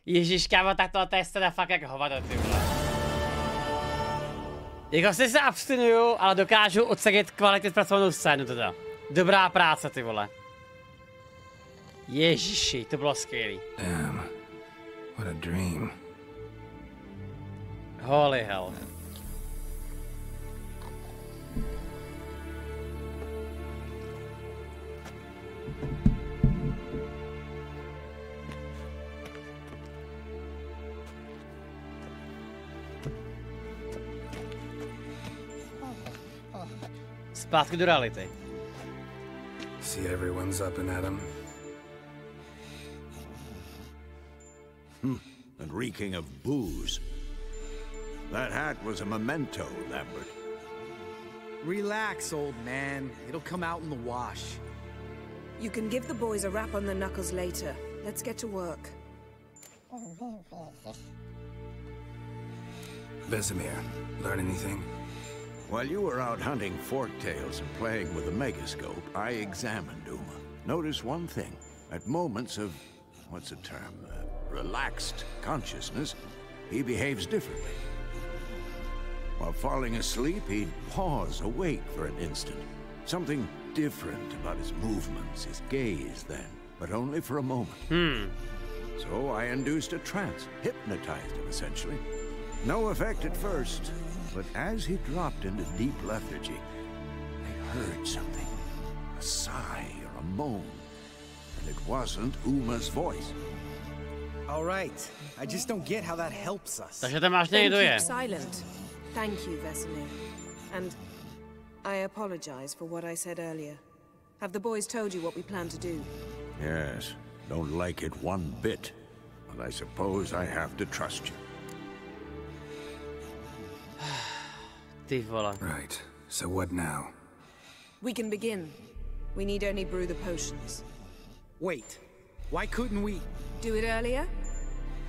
Ježíš, kámo, tak tohle je teda fakt jak hovado, ty vole. Jako si se abstinuju, ale dokážu ocenit kvalitně zpracovanou scénu teda. Dobrá práce, ty vole. Ježiši, to bylo skvělý. Damn, what a dream. Holy hell. Zpátky do reality. See everyone's up and at 'em. And reeking of booze. That hat was a memento, Lambert. Relax, old man. It'll come out in the wash. You can give the boys a rap on the knuckles later. Let's get to work. Vesemir, learn anything? While you were out hunting forktails and playing with the megascope, I examined Uma. Notice one thing. At moments of, what's the term, relaxed consciousness, he behaves differently. While falling asleep, he'd pause, awake for an instant. Something different about his movements, his gaze then, but only for a moment. So I induced a trance, hypnotized him essentially. No effect at first, but as he dropped into deep lethargy, I heard something. A sigh or a moan. And it wasn't Uma's voice. All right. I just don't get how that helps us. Takže to máš někdo je. Silent. Thank you, Vesemir. And I apologize for what I said earlier. Have the boys told you what we plan to do? Yes. Don't like it one bit. But I suppose I have to trust you. Ty vole. Right. So what now? We can begin. We need only brew the potions. Wait. Why couldn't we... Do it earlier?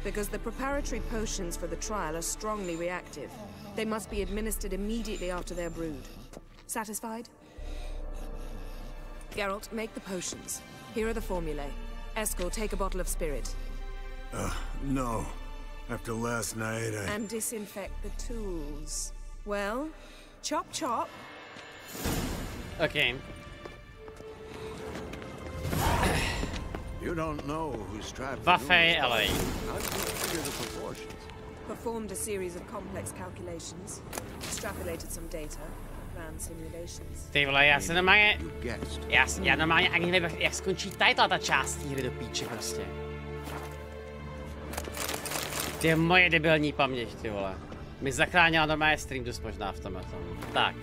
Because the preparatory potions for the trial are strongly reactive. They must be administered immediately after they're brewed. Satisfied? Geralt, make the potions. Here are the formulae. Eskel, take a bottle of spirit. No. After last night, And disinfect the tools. Well, chop chop. Okay. You don't know who's trapped. Buffet LA. How do you figure the proportions? Performed a series of complex calculations. Extrapolated some data. Ran simulations. Ty vole, já se normálně... You guessed. Já normálně ani nevím, jak skončí tady ta část té hry do píče prostě. To je moje debilní paměť, ty vole. Mi zachránila normálně stream dost možná v tomhle tom. Tak.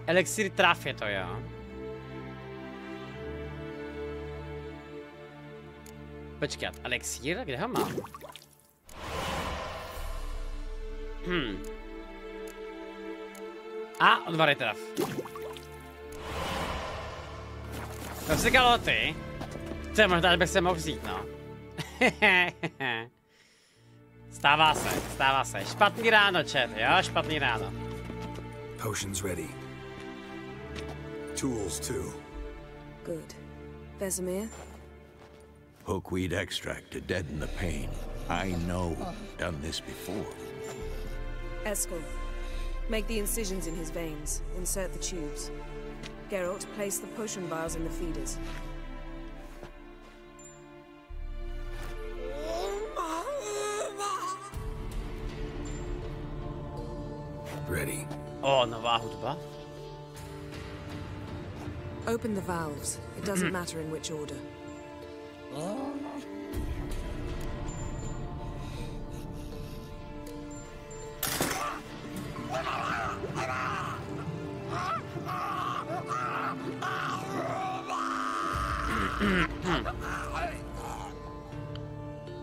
Elixir traf je to, jo. Počkat, elixír? Kde ho mám? A, odvary traf. To si kaloty. To je možná, že bych se mohl vzít, no. Stává se. Špatný ráno, chat, jo, špatný ráno. Potions ready. tools too. Good. Vesemir? Hookweed extract to deaden the pain. I know. Done this before. Eskel, make the incisions in his veins. Insert the tubes. Geralt, place the potion vials in the feeders. Ready. O, nová hudba. Open the valves. It doesn't matter in which order.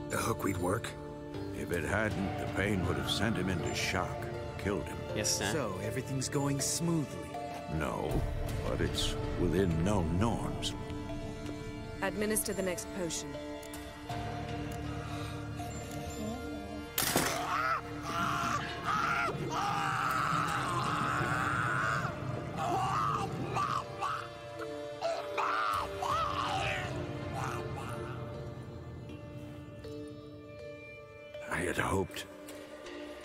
The hookweed work? If it hadn't, the pain would have sent him into shock, killed him. Yes, sir. So, everything's going smoothly. No, but it's within known norms. Administer the next potion.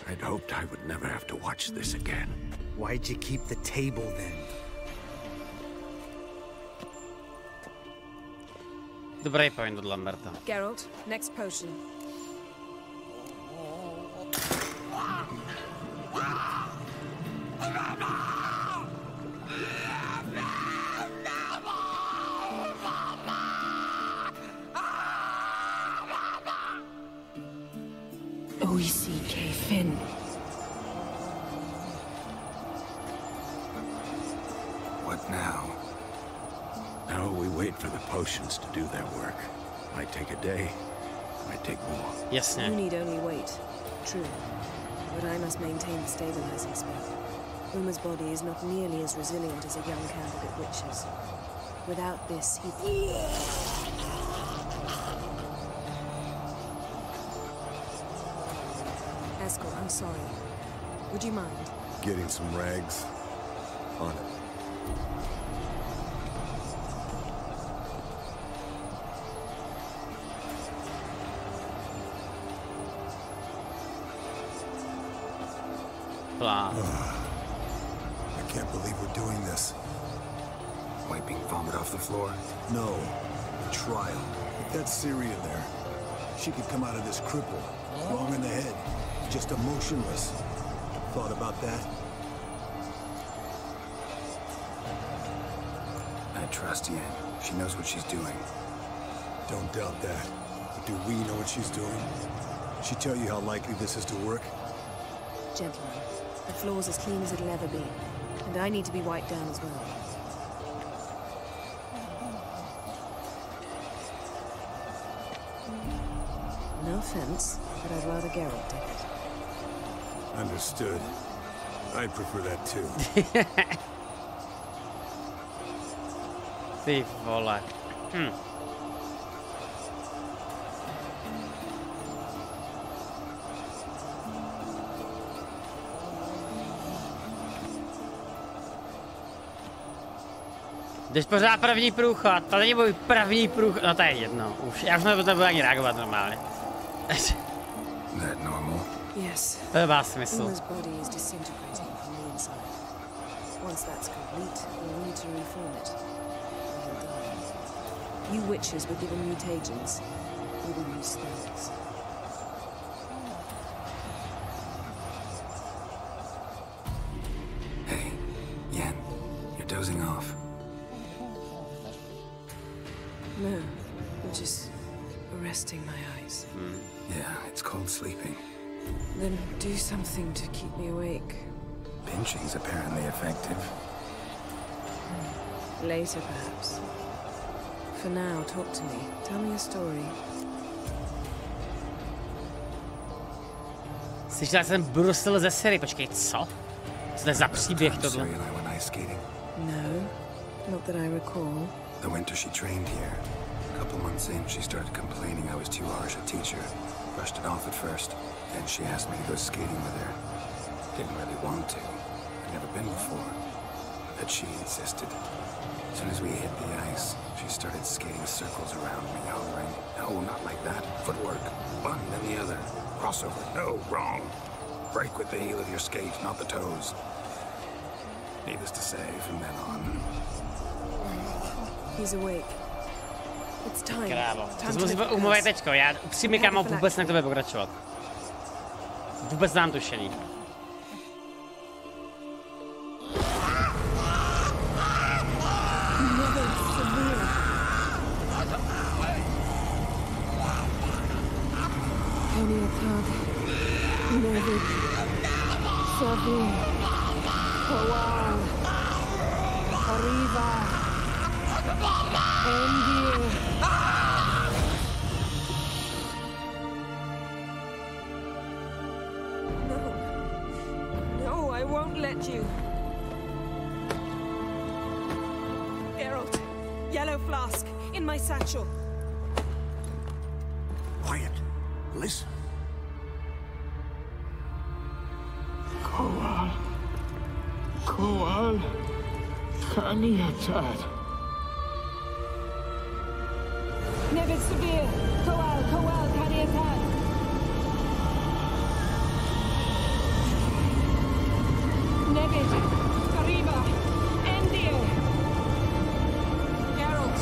I'd hoped I would never have to watch this again. Why'd you keep the table then? Dobrý point od Lamberta. Geralt, next potion. O-E-C-K Finn. What now? Now we wait for the potions to do their work. Might take a day, might take more. Yes, sir. You need only wait. True. But I must maintain the stabilizing spell. Uma's body is not nearly as resilient as a young candidate witch's. Without this, he... Eskel, I'm sorry. Would you mind? Getting some rags on it. plán. I can't believe we're doing this. Wiping vomit off the floor? No, the trial. With that Syria there, she could come out of this crippled, wrong in the head, just emotionless. Thought about that? I trust Yen. She knows what she's doing. Don't doubt that. But do we know what she's doing? She tell you how likely this is to work? Gentlemen, the floor's as clean as it'll ever be. And I need to be wiped down as well. No offense, but I'd rather Geralt take it. Understood. I'd prefer that too. Ty vole. Jdeš pořád první průchod, to není můj první průchod, no to je jedno, už, já už nebudu ani reagovat normálně. That normal? Yes. To má smysl. Uma's body is disintegrating from the inside. Once that's complete, we'll need to reform it. And he'll die. You witches were given mutagens. We will use spells. Hey, Yen, you're dozing off. No, I'm just resting my eyes. Yeah, it's called sleeping. Then do something to keep me awake. Pinching's apparently effective. Later, perhaps. For now, talk to me. Tell me a story. Slyšela jsem Brusel ze série, počkej, co? Co to je za příběh tohle? No, not that I recall. The winter she trained here. A couple months in, she started complaining I was too harsh a teacher. Brushed it off at first. Then she asked me to go skating with her. Didn't really want to. I'd never been before. But she insisted. As soon as we hit the ice, she started skating circles around me, hollering, "No, not like that. Footwork. One, then the other. Crossover. No, wrong. Break with the heel of your skate, not the toes." Needless to say, from then on... He's awake. It's time. Krávo, to jsme si umluvili teďko, já upřímně kámo vůbec nechci pokračovat. Vůbec nám tušení. No, I won't let you. Geralt, yellow flask in my satchel. Quiet. Listen. Koal. Kaniatad. Nevid Severe. Koal, Kaniatad. Nevid. Kariba. Endir. Geralt,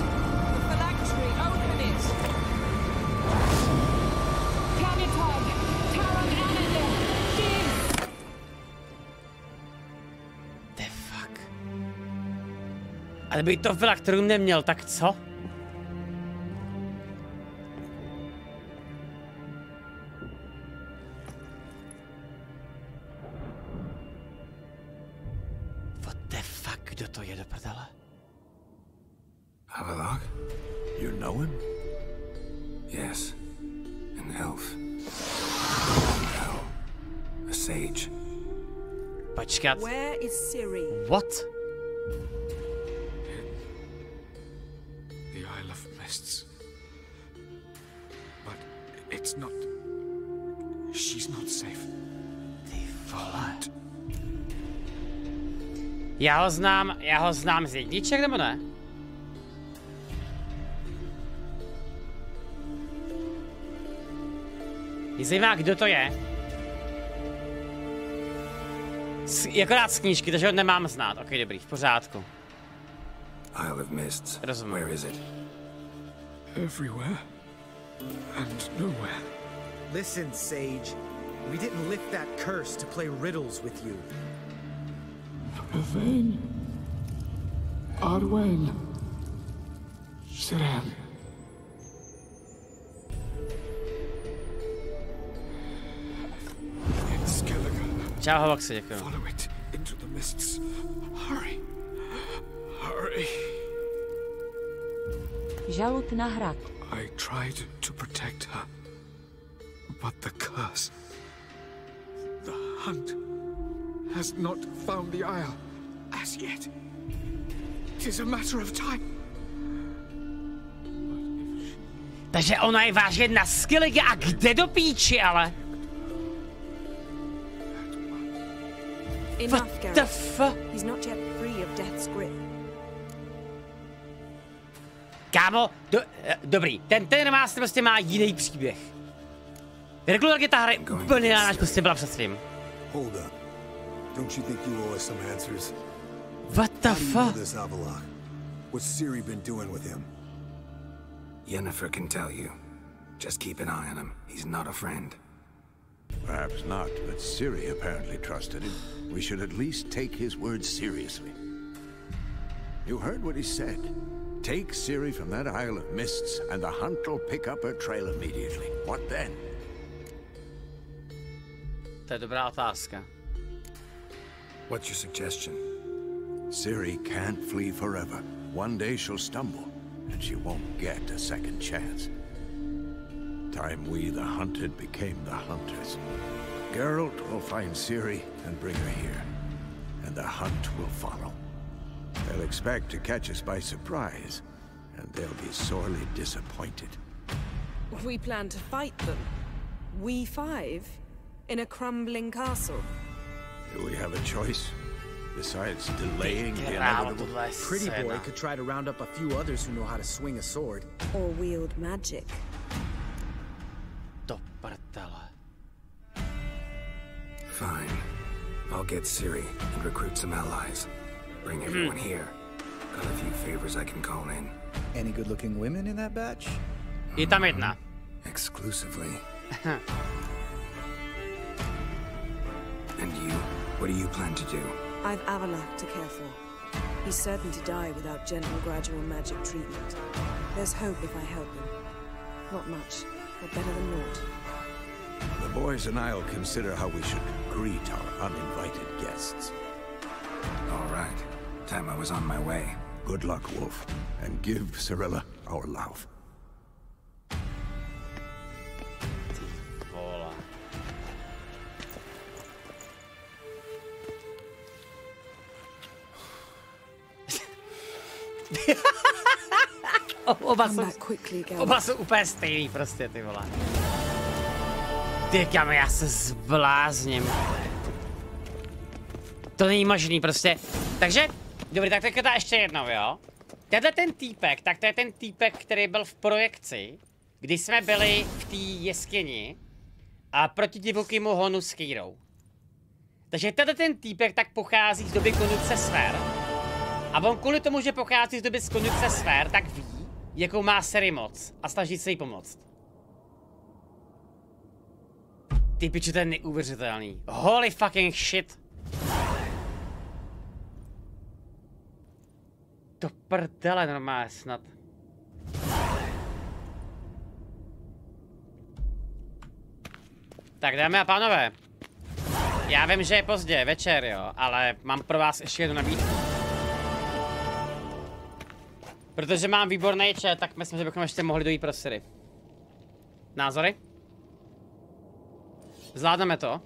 the phylactery, open it. Kaniatad. Taran Anadir. Give. The fuck. Ale by to phylactery neměl, tak co? Kdo to je do prdele? Have a look? You know him? Yes. An elf. Hell. A sage. Počkat. Where is Ciri? What? The Isle of Mists. But it's not... She's not safe. Ty vole. Já ho znám z jedniček, nebo ne? Mě zajímá, kdo to je. Akorát z knížky, takže ho nemám znát. Ok, dobrý, v pořádku. Isle of Mists. Rozumím. Where is it? Everywhere and nowhere. Listen, Sage. We didn't lift that curse to play riddles with you. Yvain. Arwen. Siren. It's Skellige. Čau, Havaxi, děkuji. Follow it into the mists. Hurry. Hurry. Žalud na hrad. I tried to protect her, but the curse, the hunt, has not found the Isle as yet. It is a matter of time. Takže ona je vážně na Skellige a kde do píči, ale? What the fuck? He's not yet free of death's grip. Kámo, dobrý, ten má prostě má jiný příběh. Regulárně ta hra je úplně jiná, než prostě byla před svým. Hold up. Don't you think you owe us some answers? What the fuck? What's Ciri been doing with him? Yennefer can tell you. Just keep an eye on him. He's not a friend. Perhaps not, but Ciri apparently trusted him. We should at least take his words seriously. You heard what he said. Take Ciri from that Isle of Mists, and the hunt will pick up her trail immediately. What then? To je dobrá otázka. What's your suggestion? Ciri can't flee forever. One day she'll stumble, and she won't get a second chance. Time we, the hunted, became the hunters. Geralt will find Ciri and bring her here, and the hunt will follow. They'll expect to catch us by surprise, and they'll be sorely disappointed. We plan to fight them. We five? In a crumbling castle? Do we have a choice? Besides delaying the inevitable? Pretty boy could try to round up a few others who know how to swing a sword. Or wield magic. Do prdele. Fine. I'll get Ciri and recruit some allies. Bring everyone here. Got a few favors I can call in. Any good-looking women in that batch? Je tam jedna. Exclusively. And you? What do you plan to do? I've Avalak to care for. He's certain to die without gentle, gradual magic treatment. There's hope if I help him. Not much, but better than naught. The boys and I'll consider how we should greet our uninvited guests. All right. Time I was on my way. Good luck, Wolf, and give Cirilla our love. Oba jsou úplně stejný prostě, ty vole. Ty kam, já se zblázním. To není možný prostě. Takže, dobrý, tak teďka ještě jednou, jo. Tenhle ten týpek, tak to je ten týpek, který byl v projekci, kdy jsme byli v té jeskyni a proti divokému honu s Kýrou. Takže tenhle ten týpek tak pochází z doby konjunkce sfér. A on kvůli tomu, že pochází z doby z konjunkce sfér, tak ví, jakou má Ciri moc a snaží se jí pomoct. Ty piče, to je neuvěřitelný. Holy fucking shit. To prdele normálně snad. Tak dámy a pánové. Já vím, že je pozdě, večer, jo, ale mám pro vás ještě jednu nabídku. Protože mám výborný chat, tak myslím, že bychom ještě mohli dojít pro Ciri. Názory? Zvládneme to?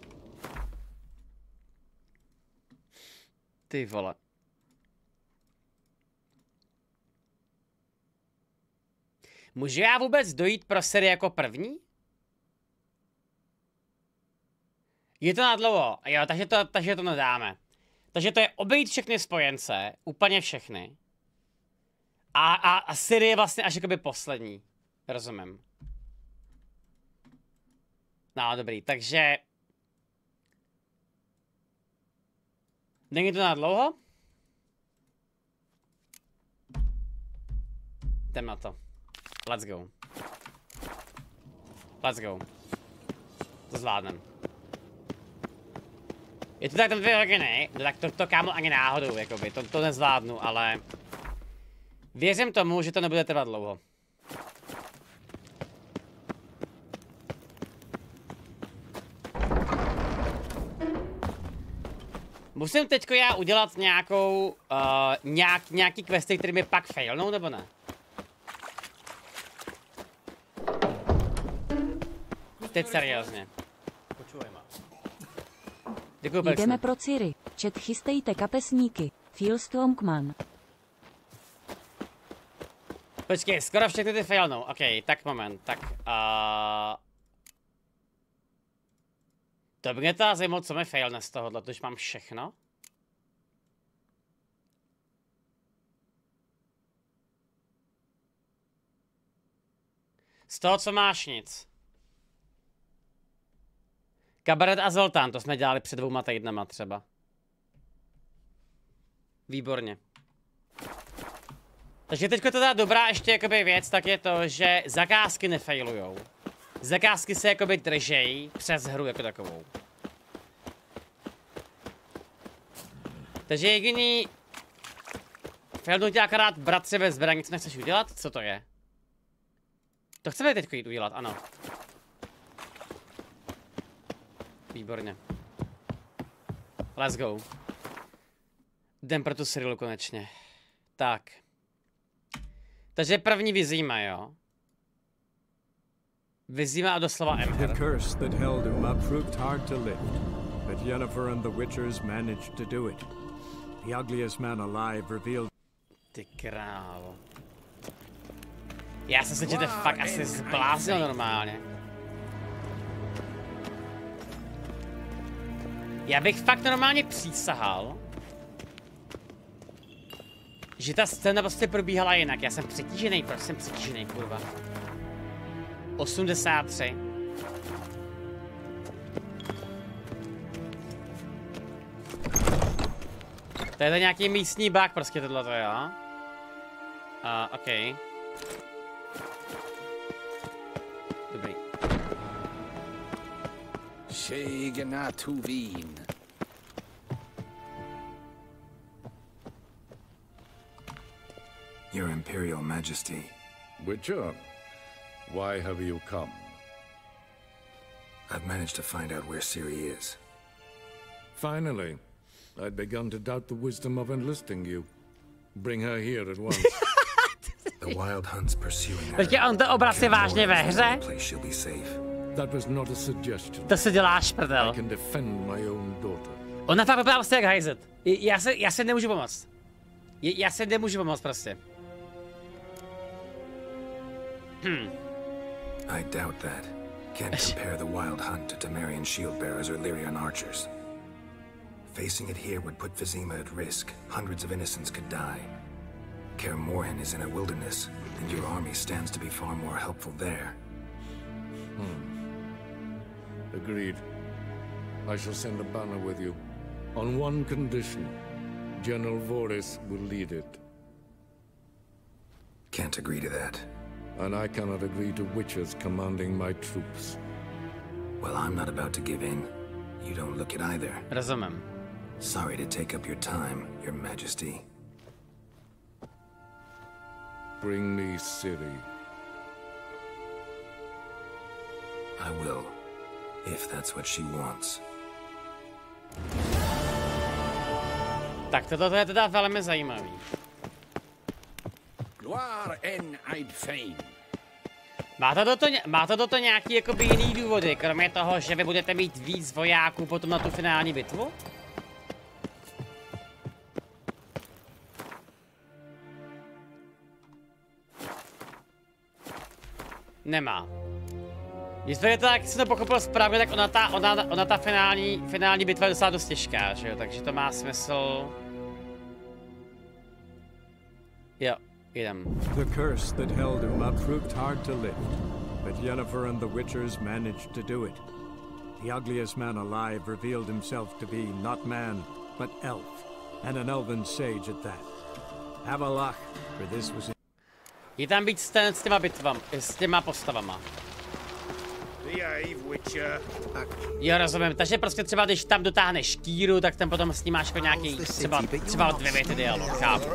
Ty vole. Můžu já vůbec dojít pro Ciri jako první? Je to nadlouho, jo, takže to nedáme. Takže to je obejít všechny spojence, úplně všechny. A Ciri je vlastně až jakoby poslední. Rozumím. No, dobrý, takže... Není to na dlouho? Jdem na to. Let's go. Let's go. To zvládnem. Je to tak tam 2 hodiny, tak to kámo ani náhodou, jakoby, to nezvládnu, ale... Věřím tomu, že to nebude trvat dlouho. Musím teďko já udělat nějakou, nějaký questy, který mi pak failnou, nebo ne? Teď seriózně. Počujeme. Děkuji, jdeme pro Ciri. Chat chystejte kapesníky. Fielstromkman. Počkej, skoro všechny ty failnou. OK, tak moment, tak to by mě to zajímalo, co mi failne z tohohle, to už mám všechno. Z toho, co máš, nic. Kabaret a Zoltán, to jsme dělali před 2 týdnama třeba. Výborně. Takže teďko teda dobrá ještě jakoby věc, tak je to, že zakázky nefailujou. Zakázky se jakoby držejí přes hru jako takovou. Takže jediný... Failnu tě akorát bratře bez zbraní, co nechceš udělat? Co to je? To chceme teďko jít udělat, ano. Výborně. Let's go. Jdem pro tu Cyrilu konečně. Tak. Takže první vyzýma, jo? Vyzýma a doslova The curse that held him proved hard to lift, but Yennefer and the Witchers managed to do it. The ugliest man alive revealed... Ty krávo. Já jsem se tě fakt asi zbláznil normálně. Já bych fakt normálně přísahal, že ta scéna prostě probíhala jinak. Já jsem přetížený, proč jsem přetížený, kurva. 83. To je to nějaký místní bug, prostě tohleto, jo? OK. Dobrý. Your Imperial Majesty. Witcher, why have you come? I've managed to find out where Ciri is. Finally. I'd begun to doubt the wisdom of enlisting you. Bring her here at once. The Wild Hunt's pursuing her. Počkej, on to obraz je vážně ve hře? That was not a suggestion. To si děláš, prdel. I can defend my own daughter. Ona fakt vypadá prostě jak hajzet. Já se nemůžu pomoct. Já se nemůžu pomoct prostě. I doubt that. Can't compare the Wild Hunt to Temerian shield-bearers or Lyrian archers. Facing it here would put Vizima at risk. Hundreds of innocents could die. Kaer Morhen is in a wilderness, and your army stands to be far more helpful there. Agreed. I shall send a banner with you. On one condition. General Voris will lead it. Can't agree to that. And I cannot agree to Witchers commanding my troops. Well, I'm not about to give in. You don't look it either. Rozumím. Sorry to take up your time, Your Majesty. Bring me Ciri. I will, if that's what she wants. Tak toto je teda velmi zajímavý. Máte toto nějaký jakoby jiný důvody, kromě toho, že vy budete mít víc vojáků potom na tu finální bitvu? Nemá. Jestli je to tak, jsem to pochopil správně, tak ona ta finální bitva je docela dost těžká, že jo? Takže to má smysl. Jo, jdem. The curse that held him up proved hard to lift, but Yennefer and the Witchers managed to do it. The ugliest man alive revealed himself to be not man, but elf, and an elven sage at that. Have a luck, for this was... Je tam víc s těma bitvama, s těma postavama. Jo, rozumím, takže prostě třeba když tam dotáhneš Kýru, tak ten potom s ním máš jako nějaký třeba 2 věty dialog, chápu.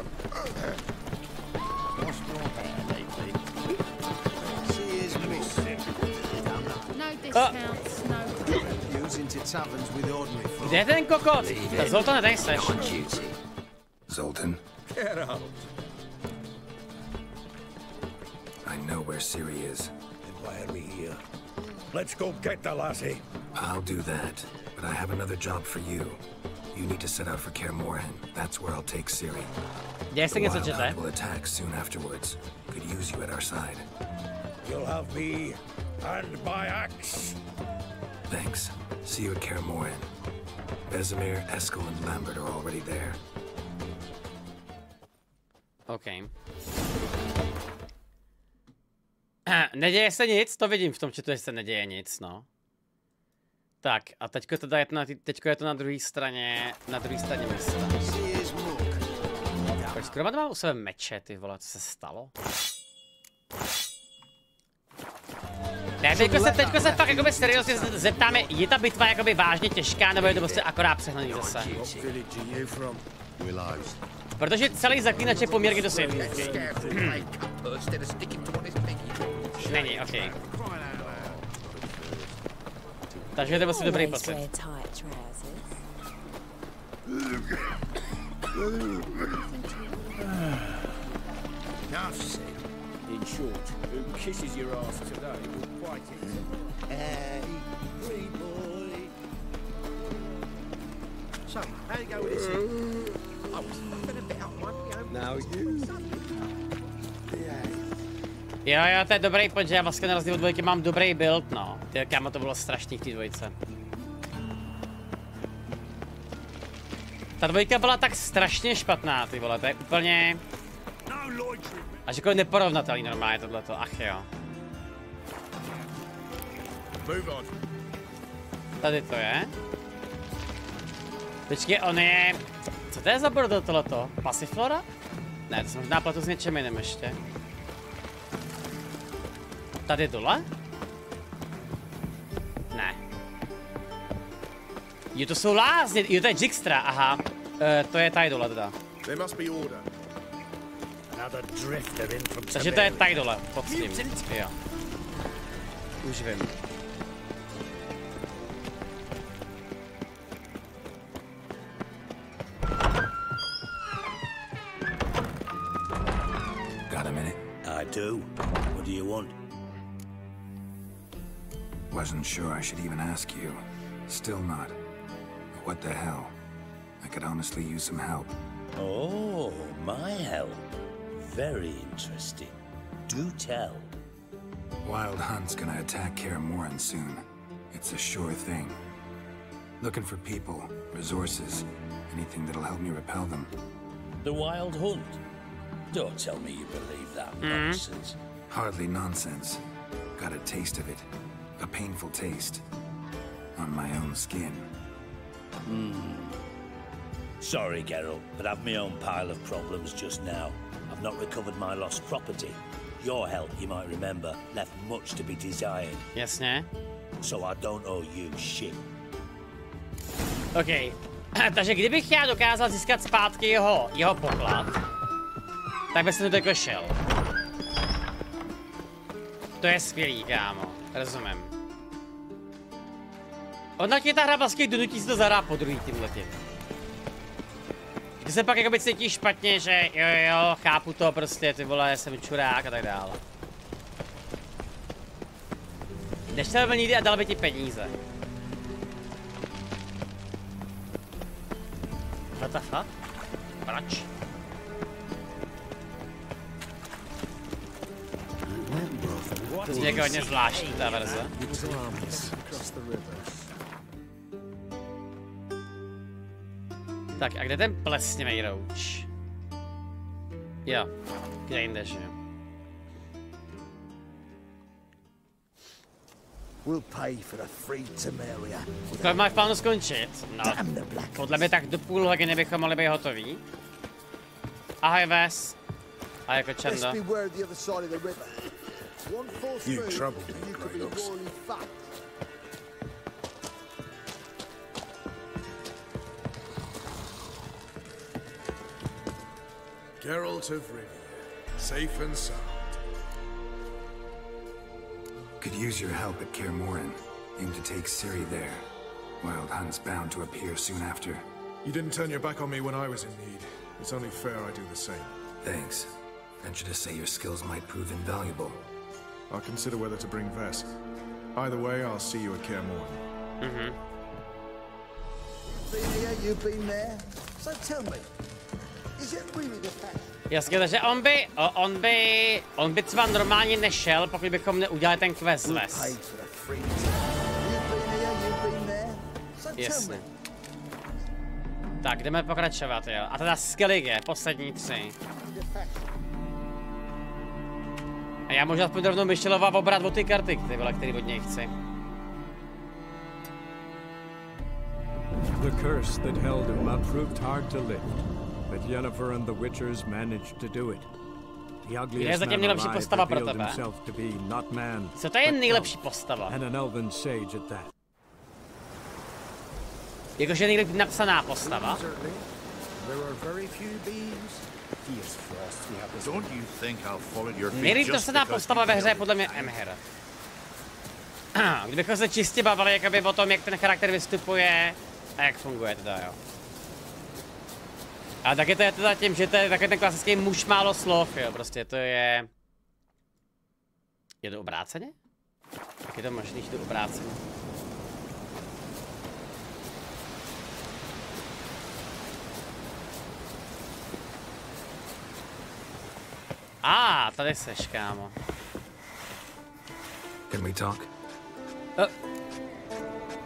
Kde je ten kokot? Zoltane, tady seš. Zoltan? Get out. I know where Ciri is. Then why are we here? Let's go get the lassie. I'll do that, but I have another job for you. You need to set out for Kaer Morhen. That's where I'll take Ciri. The Wild Hunt will attack soon afterwards. Could use you at our side. You'll have me and my axe. Thanks. See you at Kaer Morhen. Vesemir, Eskel, and Lambert are already there. OK. Neděje se nic, to vidím v tom chatu, že se neděje nic, no. Tak, a teďko je to na druhé straně města. Proč skoro mám u sebe meče, ty vole, co se stalo? Ne, teďko se fakt jakoby seriózně zeptáme, je ta bitva jakoby vážně těžká, nebo je to prostě akorát přehnaný zase? Protože celý Zaklínač je poměrně dost jednoduchý. Není, OK. Takže je to prostě dobrý pocit. In short, who kisses your ass today will quite it. Hey, free boy. So, how you go with this thing? I was fucking a bit up my Now you. Jo, to je dobrý point, že já vlastně na rozdíl od dvojky mám dobrý build, no. Ty, kámo, to bylo strašný v té dvojce. Ta dvojka byla tak strašně špatná, ty vole, to je úplně... Až jako neporovnatelný normálně tohleto, ach jo. Tady to je. Počkej, on je... Co to je za bordel tohleto? Pasiflora? Ne, to jsem možná platu s něčem jiným ještě. Tady dole? Ne. Jo, to jsou lázně, jo, to je Jigstra, aha. To je tady dole teda. Takže to je tady dole, pod tím, jo. Už vím. Got a minute? I do. What do you want? Wasn't sure I should even ask you. Still not. But what the hell? I could honestly use some help. Oh, my help. Very interesting. Do tell. Wild Hunt's gonna attack Kaer Morhen soon. It's a sure thing. Looking for people, resources, anything that'll help me repel them. The Wild Hunt? Don't tell me you believe that nonsense. Hardly nonsense. Got a taste of it. A painful taste. On my own skin. Sorry, Geralt, but I've my own pile of problems just now. I've not recovered my lost property. Your help, you might remember, left much to be desired. Jasně. So I don't owe you shit. OK. Takže kdybych já dokázal získat zpátky jeho poklad, tak bych se to jako šel. To je skvělý, kámo. Rozumím. Ona tě ta hra vlastně donutí si to zahrát po druhý tímhletím. Ty se pak jakoby cítíš špatně, že jo, chápu to prostě, ty vole, jsem čurák a tak dále. Neštěl by nikdy a dal by ti peníze. What the fuck? Proč? To je jako hodně zvláštní ta verze. Tak a kde ten plesnivý rouč? Jo, kde jinde, že jo? Kolik máš plánu skončit? No, podle mě tak do půl hodiny bychom mohli být hotoví. Ahoj Ves. A jako Čendo. Geralt of Rivia, safe and sound. Could use your help at Kaer Morhen. Aim to take Ciri there. Wild Hunt's bound to appear soon after. You didn't turn your back on me when I was in need. It's only fair I do the same. Thanks. Venture to say your skills might prove invaluable. I'll consider whether to bring Ves. Either way, I'll see you at Kaer Morhen. You've been there. So tell me, is it really the fact? Jasně, takže on by třeba normálně nešel, pokud bychom neudělali ten quest Ves. Jasně. Tak, jdeme pokračovat, jo. A teda Skellige, poslední 3. A já možná aspoň rovnou Michelova obrat o ty karty, ty vole, který od něj chci. The curse that held him proved hard to lift, but Yennefer and the Witchers managed to do it. The ugliest man alive revealed himself to be not man, co to je nejlepší postava? And an elven sage at that. Jakože nejlepší napsaná postava. Nejlíp napsaná postava ve hře je podle mě Emhyr. Kdybychom se čistě bavili jakoby o tom, jak ten charakter vystupuje a jak funguje teda, jo. A taky to je teda tím, že to je takový ten klasický muž málo slov, jo, prostě to je... Je to obráceně? Jak je to možný, že to obráceně? Tady seš, kámo. Can we talk?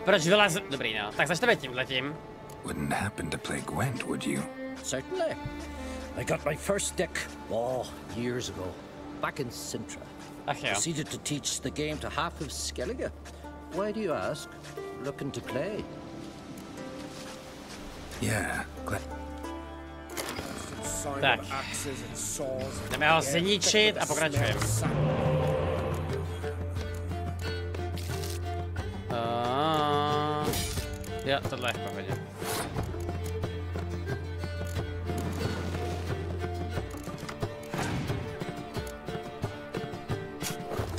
Proč vylez... Dobrý, no. Tak začneme tímhletím. Wouldn't happen to play Gwent, would you? Certainly. I got my first deck, years ago, back in Sintra. Proceeded to teach the game to half of Skellige. Why do you ask? Looking to play? Yeah, glad. Tak. Jdeme ho zničit a pokračujeme. Jo, tohle je v pohodě.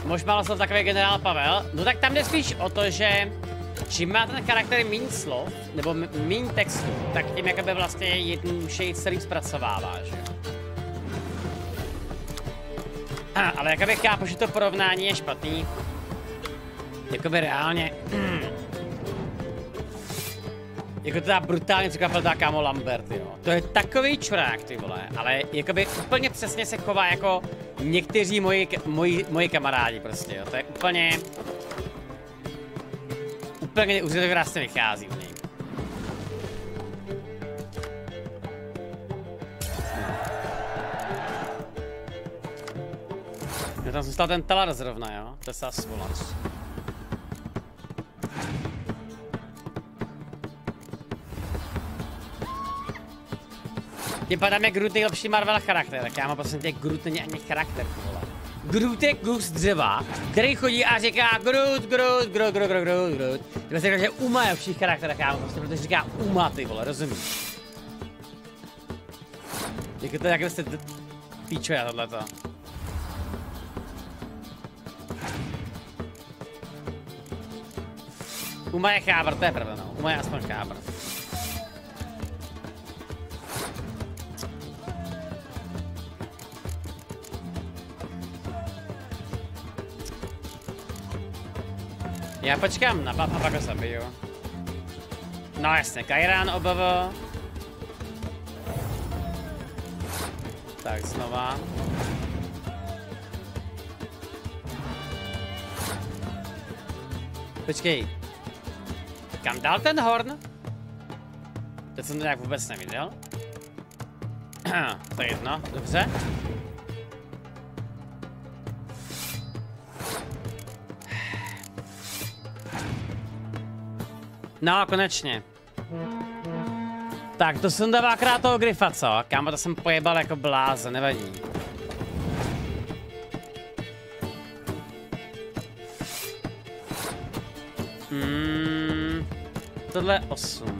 Mož málo slov takový generál Pavel. No tak tam jde spíš o to, že čím má ten charakter méně slov, nebo méně textu, tak tím jakoby vlastně jednodušeji celý zpracovává, že? Ale jakoby chápu, že to porovnání je špatný. Jakoby reálně. Jako teda brutálně překvapil ta kámo Lambert, jo. To je takový čurák, ty vole, ale jakoby úplně přesně se chová jako někteří moji kamarádi prostě, jo. To je úplně neuvěřitelně krásně vychází u něj. No tam zůstal ten talar zrovna, jo. To je sa svolač. Tím padám je Groot nejlepší Marvel charakter, tak já mám prostě tě Groot není ani charakter, vole. Groot je kus dřeva, který chodí a říká Groot. Kdyby se říkal, že Uma je lepší charakter, tak já mám prostě, protože říká Uma, ty vole, rozumíš? Jako to je, jak byste píčuje tohleto. Uma je chábr, to je pravda, no. Uma je aspoň chábr. Já počkám na pap a pak ho zabiju. No jasně, Kairan obv. Tak znova. Počkej. Kam dal ten horn? Teď jsem to nějak vůbec neviděl. To je jedno, dobře. No, konečně. Tak, to sundává krát toho Gryfa, co? Kámo, to jsem pojebal jako blázen, nevadí. Tohle je 8.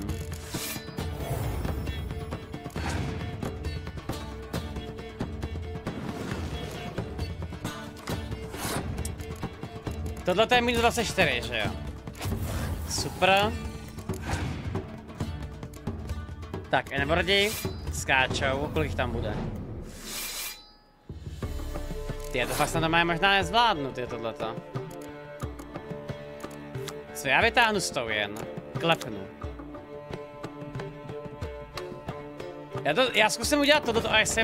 Tohle to je minus 24, že jo? Super. Tak, enbordi skáčou, kolik tam bude? Ty, to fakt snad možná nezvládnu, ty tohleto. Co já vytáhnu s tou jen? Klepnu. Já zkusím udělat tohleto a jestli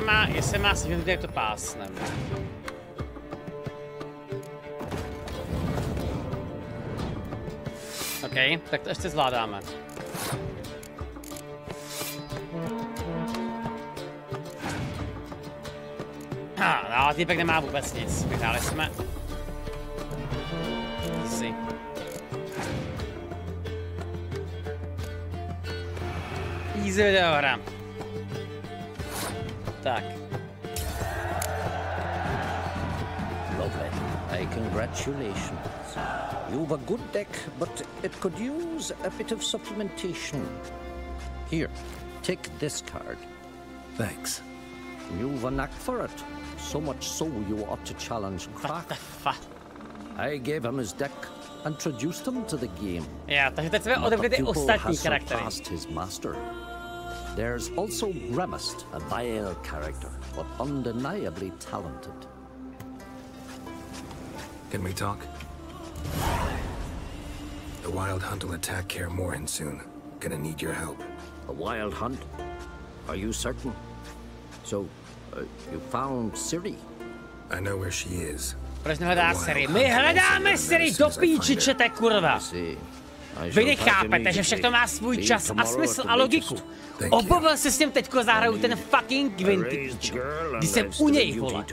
má svědět, jak to pásnem. OK, tak to ještě zvládáme. No, týpek nemá vůbec nic. Vyhráli jsme. Easy. Easy videohra. Tak. Lovely. Congratulations. You've a good deck, but it could use a bit of supplementation. Here, take this card. Thanks. You've a knack for it. So much so you ought to challenge Crack. I gave him his deck, introduced him to the game. Yeah, takže teď jsme odevřeli ty ostatní charaktery. His master. There's also Gramast, a vile character, but undeniably talented. Can we talk? The Wild Hunt will attack Kaer Morhen soon. Gonna need your help. A Wild Hunt? Are you certain? So, you found Ciri? I know where she is. Proč nehledá Ciri? My hledáme Ciri do píčičete, kurva! Vy nechápete, že všechno má svůj čas a smysl a logiku. Obovil se s tím teďko zahraju ten fucking vintage. Když jsem u něj, vole.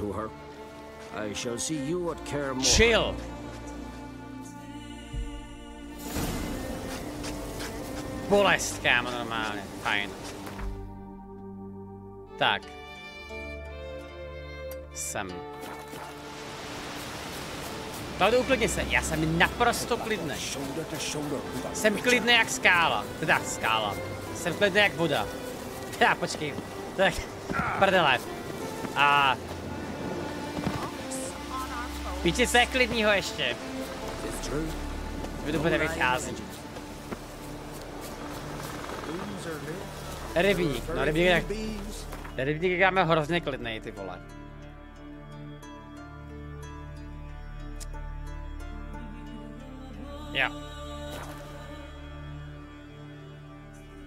Chill. Bolest, kámo, normálně. Fajn. Tak. Jsem. Klaudu, uklidni se. Já jsem naprosto klidný. Jsem klidný jak skála. Teda skála. Jsem klidný jak voda. Já počkej. Tak, prdele. A... Píči se klidního ještě. Budu bude vycházet. Rybník, no rybník máme hrozně klidnej, ty vole. Jo.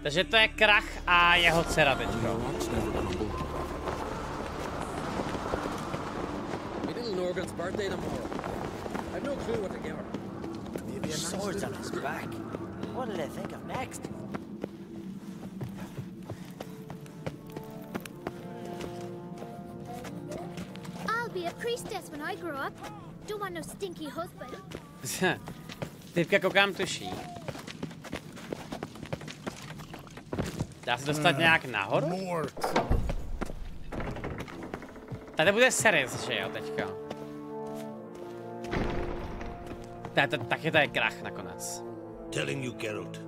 Takže to je Krach a jeho dcera teďko. Be a priestess when I grow up. Don't want no stinky husband. Typka koukám tuší. Dá se dostat nějak nahoru? Tady bude Ceres, že jo, teďka. Taky to je Krach nakonec. Telling you, Geralt,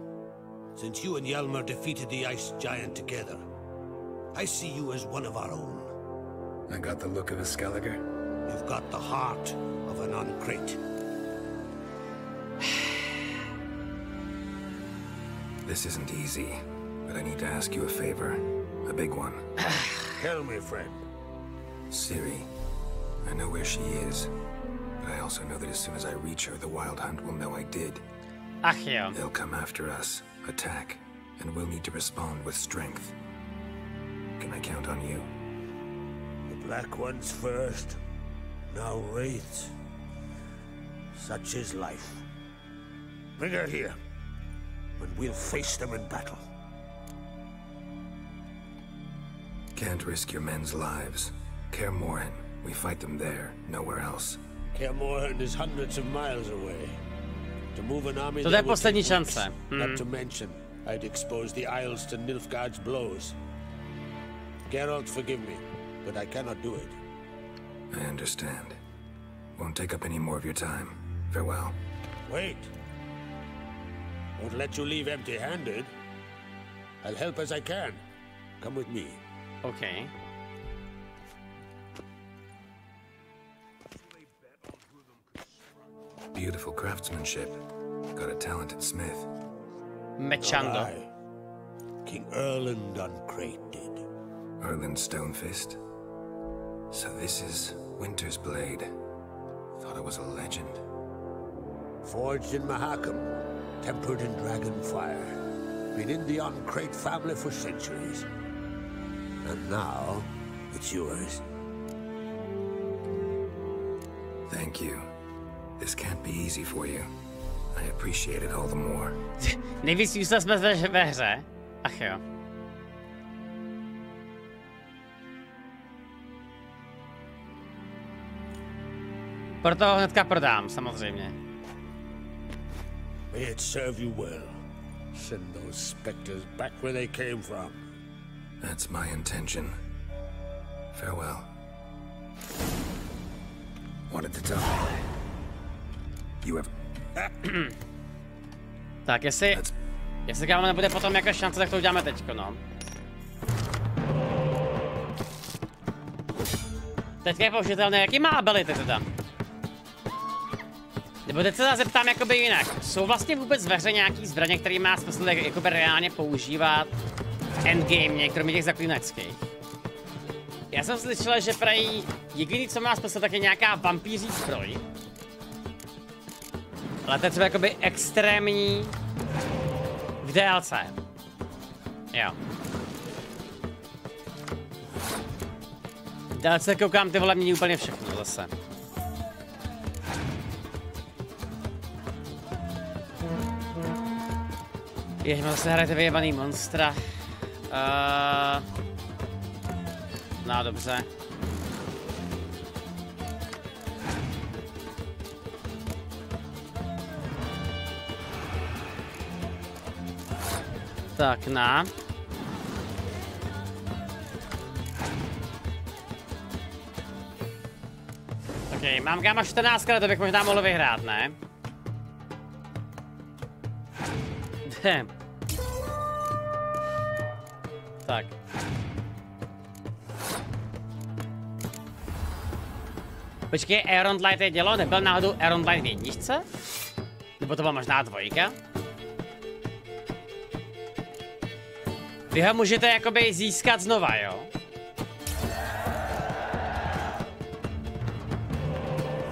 since you and Hjalmar defeated the ice giant together, I see you as one of our own. I got the look of a Skelliger. You've got the heart of an uncrate. This isn't easy, but I need to ask you a favor. A big one. Tell me, friend. Ciri. I know where she is, but I also know that as soon as I reach her, the Wild Hunt will know I did. Ach ja. They'll come after us, attack, and we'll need to respond with strength. Can I count on you? Black ones first, now wraiths. Such is life. Bring her here, and we'll face them in battle. Can't risk your men's lives. Kaer Morhen, we fight them there, nowhere else. Kaer Morhen is hundreds of miles away. To move an army to je poslední šance. Not to mention, I'd expose the Isles to Nilfgaard's blows. Geralt, forgive me, but I cannot do it. I understand. Won't take up any more of your time. Farewell. Wait. Won't let you leave empty-handed. I'll help as I can. Come with me. Okay. Beautiful craftsmanship. Got a talented smith. Mechando. King Erland uncrated. Erland Stonefist. So this is Winter's blade. Thought it was a legend. Forged in Mahakam, tempered in dragon fire. Been in the Uncrate family for centuries. And now, it's yours. Thank you. This can't be easy for you. I appreciate it all the more. Nejvíc useless jsme ve hře. Ach jo. Proto ho hnedka prodám, samozřejmě. May it serve you well. Send those specters back where they came from. That's my intention. Farewell. Wanted to tell me. You have... Tak, jestli kámo nebude potom jako šance, tak to uděláme teďko, no. Teďka je použitelný, jaký má ability teda? Nebo teď se zeptám jakoby jinak. Jsou vlastně vůbec ve hře nějaký zbraně, který má smysl jakoby reálně používat v endgame, kromě těch zaklínačských? Já jsem slyšel, že prají jediný, co má smysl, tak je nějaká vampíří zbroj. Ale to je třeba jakoby extrémní v DLC. Jo. V DLC koukám, ty vole, mění úplně všechno zase. Ježma, zase hrajete vyjebaný monstra. No, dobře. Tak, na. Ok, mám káma 14 krát, to bych možná mohl vyhrát, ne? Tak. Počkej, Aeron Light je dělo? Nebyl náhodou Aeron Light v jedničce? Nebo to byla možná dvojka? Vy ho můžete jakoby získat znova, jo?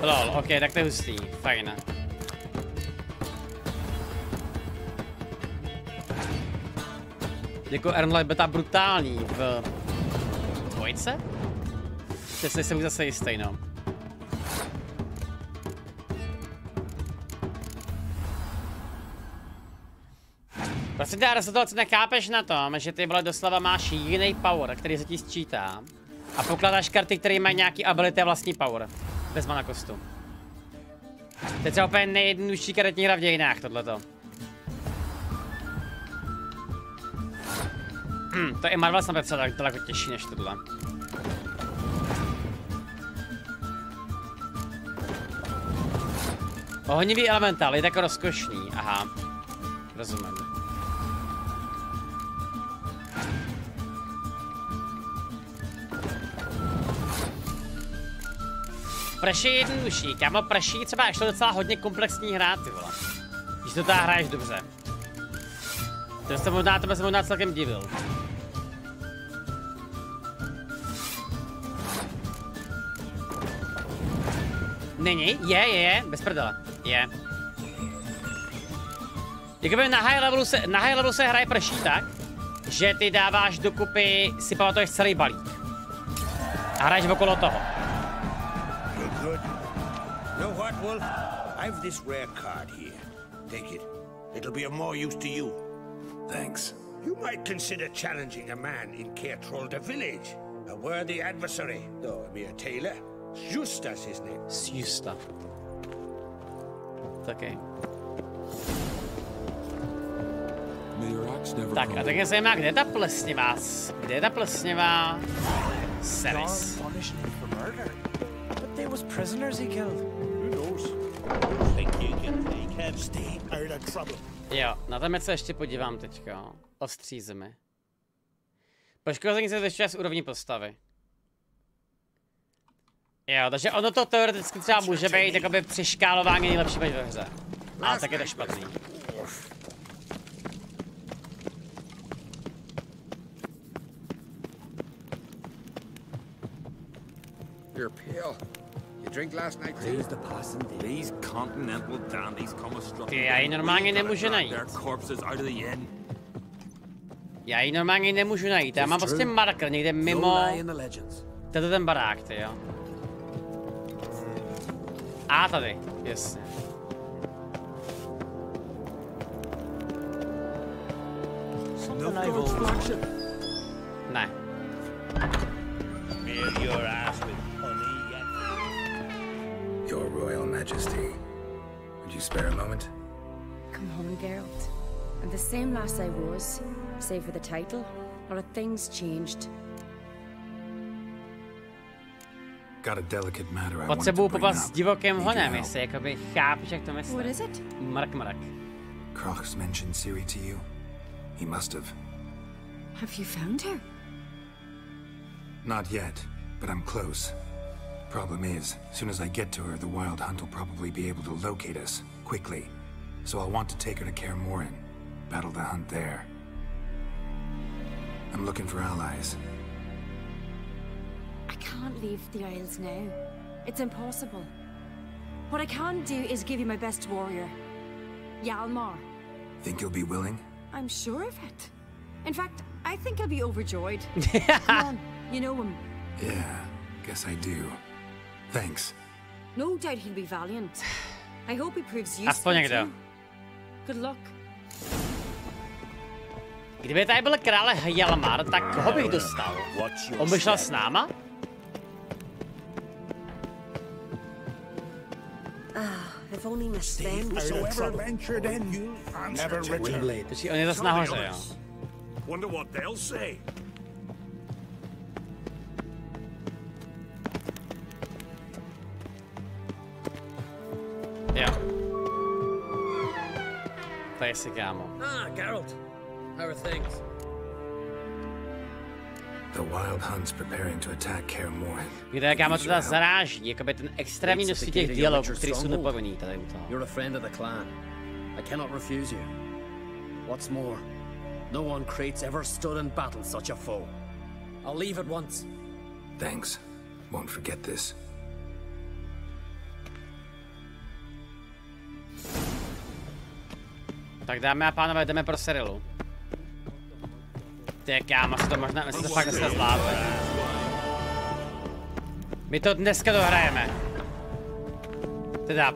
Lol, ok, tak to je hustý, fajn. Jako Aeron Light byla brutální v dvojce? Teď jsem zase jistý, no. Prostě ta rezultace nechápeš na tom, že ty vole doslova máš jiný power, který se ti sčítá. A pokládáš karty, které mají nějaký ability a vlastní power. Bez mana kostu. To je třeba úplně nejjednodušší karetní hra v dějinách, tohleto. To i Marvel jsem třeba tak daleko těžší než tohle. Ohnivý elementál je tak rozkošný, aha. Rozumím. Prší je jednodušší, kámo, prší třeba šlo docela hodně komplexní hrát, ty vole. Když to teda hraješ dobře. To se možná celkem divil. Není? Je, bez prdele. Je. Jakoby na high levelu se hraje prší tak, že ty dáváš dokupy, si pamatuješ celý balík. A hraješ okolo toho. Good. Know what, Wolf? I've this rare card here. Take it. It'll be of more use to you. Thanks. You might consider challenging a man in Caertrolda village. A worthy adversary, though a mere tailor. Justa's his name. Justa. Okay. Tak a tak mě zajímá, kde je ta plesnivá seris. Jo, na tam se ještě podívám teďka. Ostří zemi. Poškození se zvyšuje z úrovní postavy. Jo, takže ono to teoreticky třeba může být jakoby při škálování nejlepší ve hře. Ale tak je to špatný. You're pale. You drink last night too? The passing these continental dandies come struck. Já ji normálně nemůžu najít. Já ji normálně nemůžu najít. Já mám prostě marker někde mimo. Tady ten barák, ty jo. A tady, jasně. Ne. Your Royal Majesty, would you spare a moment? Come home, Geralt. I'm the same lass I was, save for the title. A lot of things changed. Got a delicate matter I Potřebuji popast s divokým honem, jestli jakoby chápeš, jak to myslím. What is it? Mrak. Kroch's mentioned Ciri to you? He must have. Have you found her? Not yet, but I'm close. Problem is, as soon as I get to her, the Wild Hunt will probably be able to locate us quickly. So I'll want to take her to Kaer Morhen, battle the hunt there. I'm looking for allies. I can't leave the Isles now. It's impossible. What I can do is give you my best warrior, Hjalmar. Think you'll be willing? I'm sure of it. In fact, I think he'll be overjoyed. Come on, you know him. Yeah, guess I do. Thanks. No doubt he'll be valiant. I hope he proves useful too. Good luck. Kdyby tady byl krále Hjalmar, tak koho bych dostal? On by šel s náma? If only my stand was ever ventured in, never returned. Takže on je zase nahoře, jo. Wonder what they'll say. Jo. Tady si, kámo. Geralt. How are things? The Wild Hunt's preparing to attack Kaer Morhen. Kde, kámo, to teda zaráží, jakoby ten extrémní množství těch dialogů, který jsou nepovinný tady u toho. You're a friend of the clan. I cannot refuse you. What's more, no one Krait's ever stood in battle such a foe. I'll leave at once. Thanks. Won't forget this. Tak dámy a pánové, jdeme pro Cyrilu. Ty kámo, to možná, my se to fakt dneska zvládli. My to dneska dohrajeme. Teda.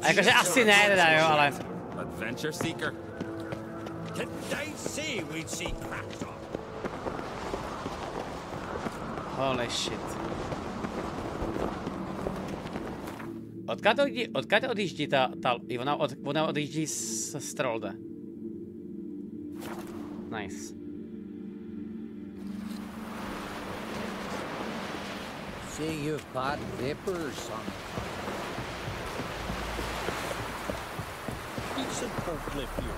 Jakože asi ne, teda jo, ale. Adventure seeker. Holy shit. Odkud odjíždí ta ona odjíždí z Strolde. Nice. See you've bad vapors, son. Decent folk live here.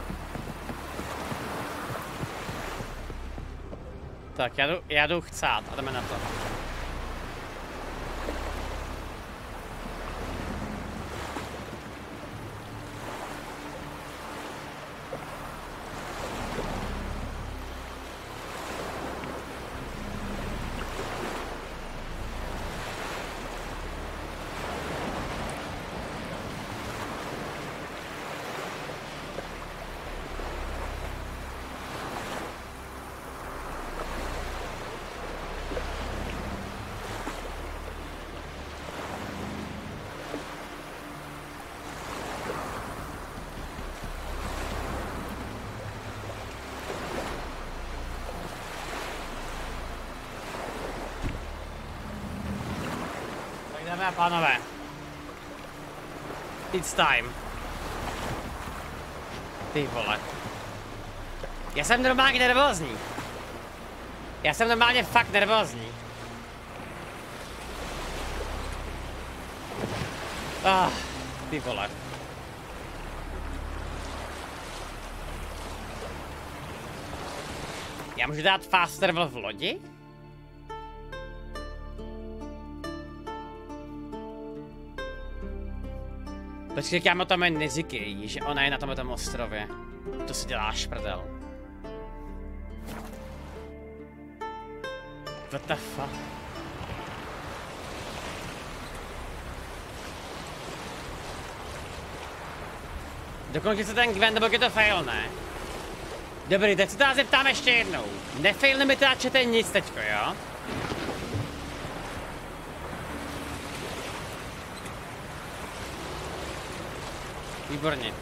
Tak já jdu chcát a jdeme na to. Dámy a pánové, it's time. Ty vole. Já jsem normálně nervózní. Já jsem normálně fakt nervózní. Ty vole. Já můžu dát fast travel v lodi? Počkej, jak o tom neříkej, že ona je na tomhle ostrově. To si děláš, prdel. What the fuck? Dokončit se ten Gwen, nebo je to fail, ne? Dobrý, tak se teda zeptám ještě jednou. Nefailne mi teda čete nic teďko, jo? Výborně.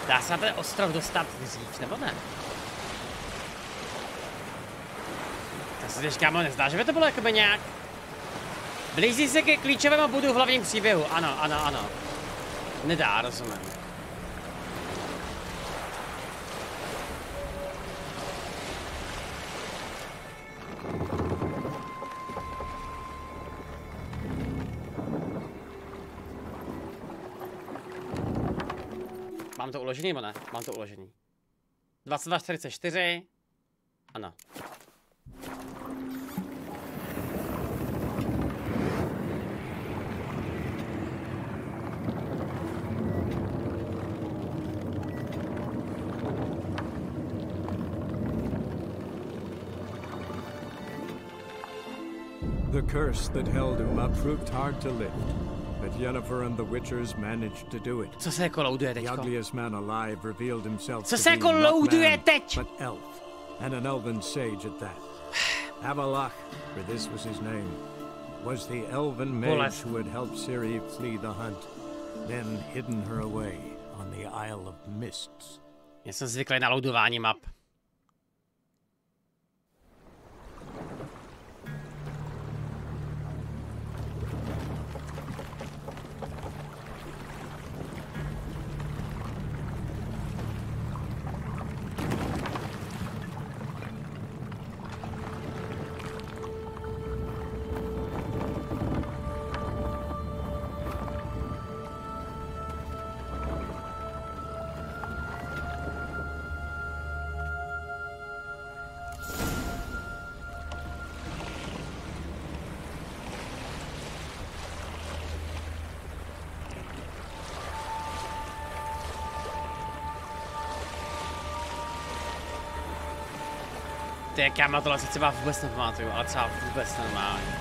Dá se na ten ostrov dostat dřív, nebo ne? To se teď, kámo, nezdá, že by to bylo jakoby nějak... Blíží se ke klíčovému bodu v hlavním příběhu, ano, ano, ano. Nedá, rozumím. Mám to uložený, nebo ne? Mám to uložený. 22:44. Ano. The curse that held him up proved hard to lift. But Yennefer and the Witchers managed to do it. Co se jako loaduje teďko? The ugliest man alive revealed himself Co se jako loaduje teď? But elf, and an elven sage at that. Avalach, for this was his name, was the elven mage who had helped Ciri flee the hunt, then hidden her away on the Isle of Mists. Já jsem zvyklý na loadování map. Ty, kámo, tohle si třeba vůbec nepamatuju, ale třeba vůbec normálně.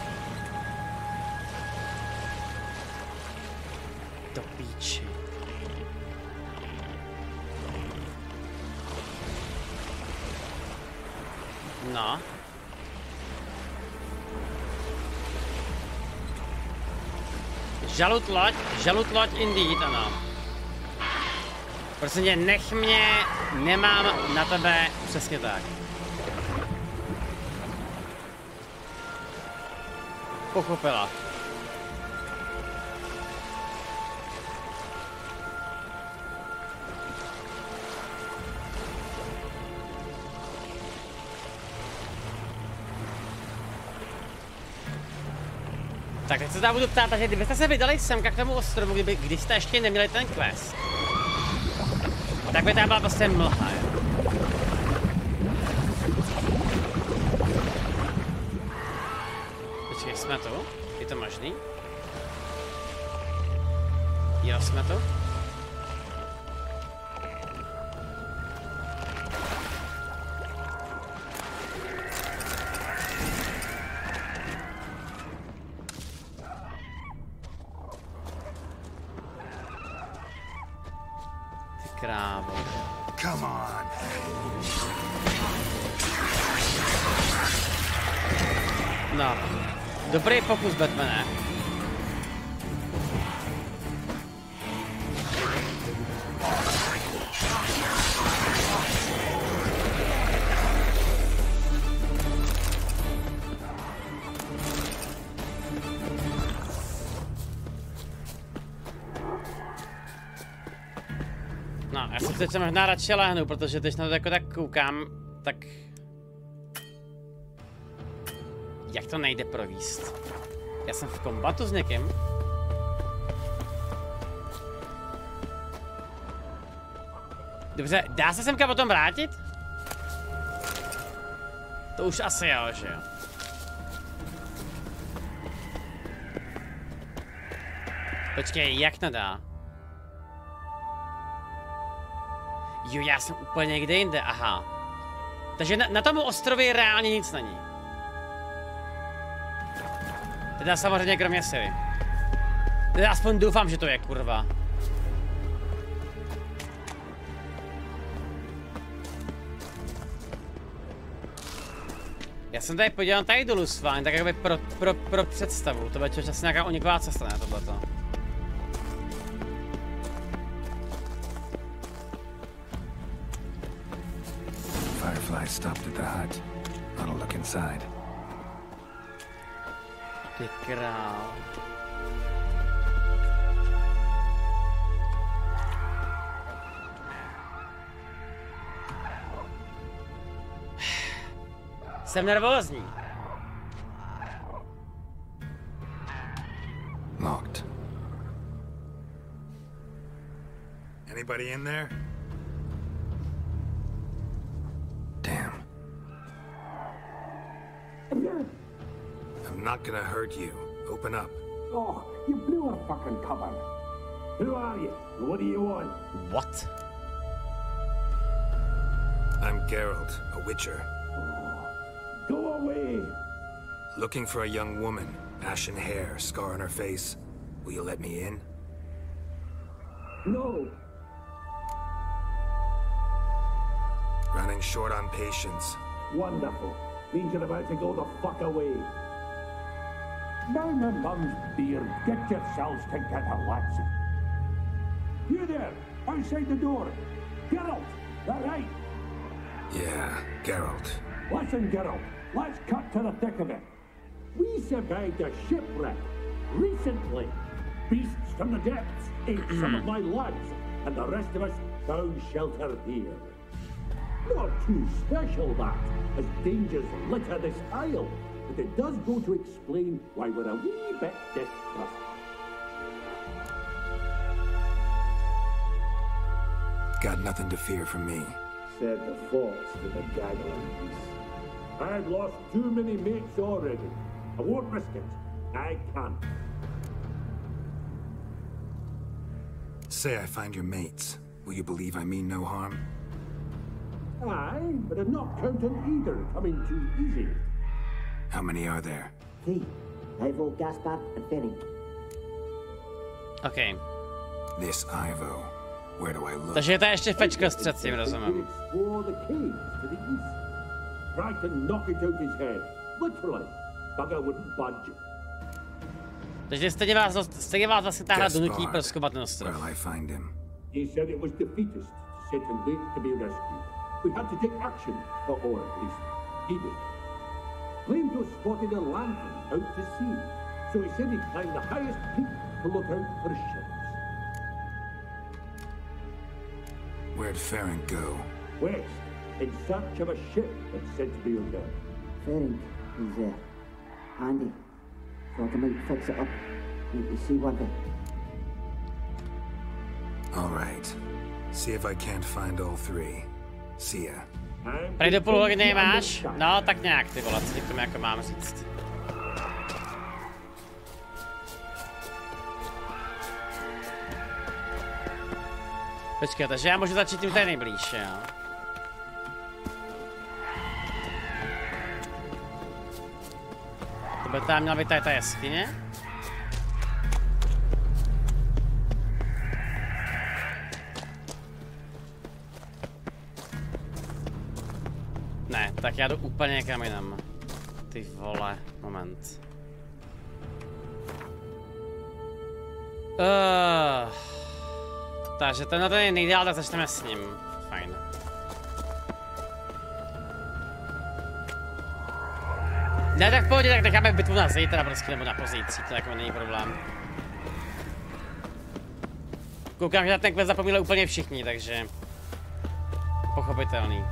Do píči. No. Žalud loď indeed, ano. Prostě tě, nech mě, nemám na tebe přesně tak. Pochopila. Tak teď se teda budu ptát, takže kdybyste se vydali semka k tomu ostrovu, když jste ještě neměli ten quest, tak by tam byla prostě mlha, jo. Počkej, jsme tu? Je to možný? Jo, jsme tu? krávo. Come on. No, dobrý pokus, Batmane. No, já si teď možná radši lehnu, protože teď na to jako tak koukám, tak... Jak to nejde províst? Já jsem v kombatu s někým? Dobře, dá se semka potom vrátit? To už asi jo, že jo? Počkej, jak nedá? Jo, já jsem úplně někde jinde, aha. Takže na tom ostrově reálně nic není. Teda samozřejmě kromě Siri. Teda aspoň doufám, že to je, kurva. Já jsem tady podíval tady dolů s vámi, tak jakoby pro představu. To bude čas nějaká uniková cesta, ne tohleto. Firefly stopped at the hut. I'll look inside. Ty král. Jsem nervózní. Locked. Anybody in there? Damn. I'm not gonna hurt you. Open up. Oh, you blew a fucking cover. Who are you? What do you want? What? I'm Geralt, a witcher. Go away! Looking for a young woman. Ashen hair, scar on her face. Will you let me in? No. Running short on patience. Wonderful. Means you're about to go the fuck away. Down the mum's beard, get yourselves together, lads. You there, outside the door. Geralt, that right? Yeah, Geralt. Listen, Geralt, let's cut to the thick of it. We survived a shipwreck recently. Beasts from the depths ate some of my lads, and the rest of us found shelter here. Not too special, that, as dangers litter this isle, but it does go to explain why we're a wee bit distrustful. Got nothing to fear from me. Said the fox to the gaggling beast. I've lost too many mates already. I won't risk it. I can't. Say I find your mates. Will you believe I mean no harm? Aye, but I'm not counting either coming too easy. How many are there? 3. Ivo, Gaspard, and Fenning. Okay. This Ivo. Where do I look? Takže je to ještě fečka s třetím, rozumím. Explore the caves to the east. Try to knock it out his head. Literally. Bugger wouldn't budge. Takže stejně vás vlastně ta hra donutí prozkoumat ten ostrov. He said it was defeatist, set and late to be rescued. We had to take action, or at least he did. Claimed to have spotted a lantern out to sea, so he said he'd climb the highest peak to look out for ships. Where'd Farron go? West, in search of a ship that's said to be on there. Farron is handy. Thought I might fix it up. You see one thing. All right. See if I can't find all 3. See ya. Prý do půl hodiny máš? No, tak nějak, ty vole, co ti k tomu jako mám říct. Počkej, takže já můžu začít tím tady nejblíž, jo? To by tam měla být tady ta jeskyně? Tak já jdu úplně někam jinam. Ty vole, moment. Takže tenhle ten je nejdál, tak začneme s ním. Fajn. Ne, tak v pohodě, tak necháme bitvu na zítra prostě, nebo na pozítří, to jako není problém. Koukám, že na ten quest zapomněli úplně všichni, takže... Pochopitelný.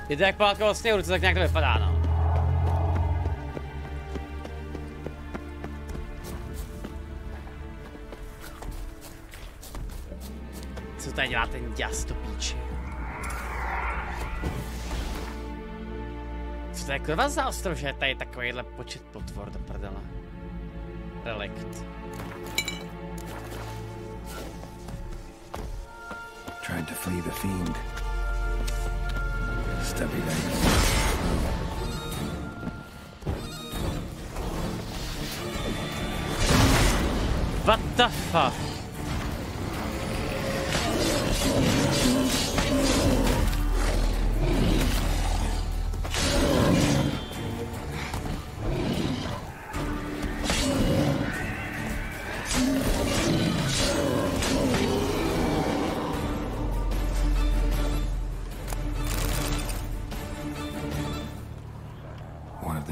Je to jak pohádka o sněhu, co tak nějak to vypadá, no. Co tady dělá ten děs, to píči? Co to je kurva za ostrov, že je tady takovýhle počet potvor do prdele? Relikt. Tried to flee the fiend. Stubby legs. What the fuck?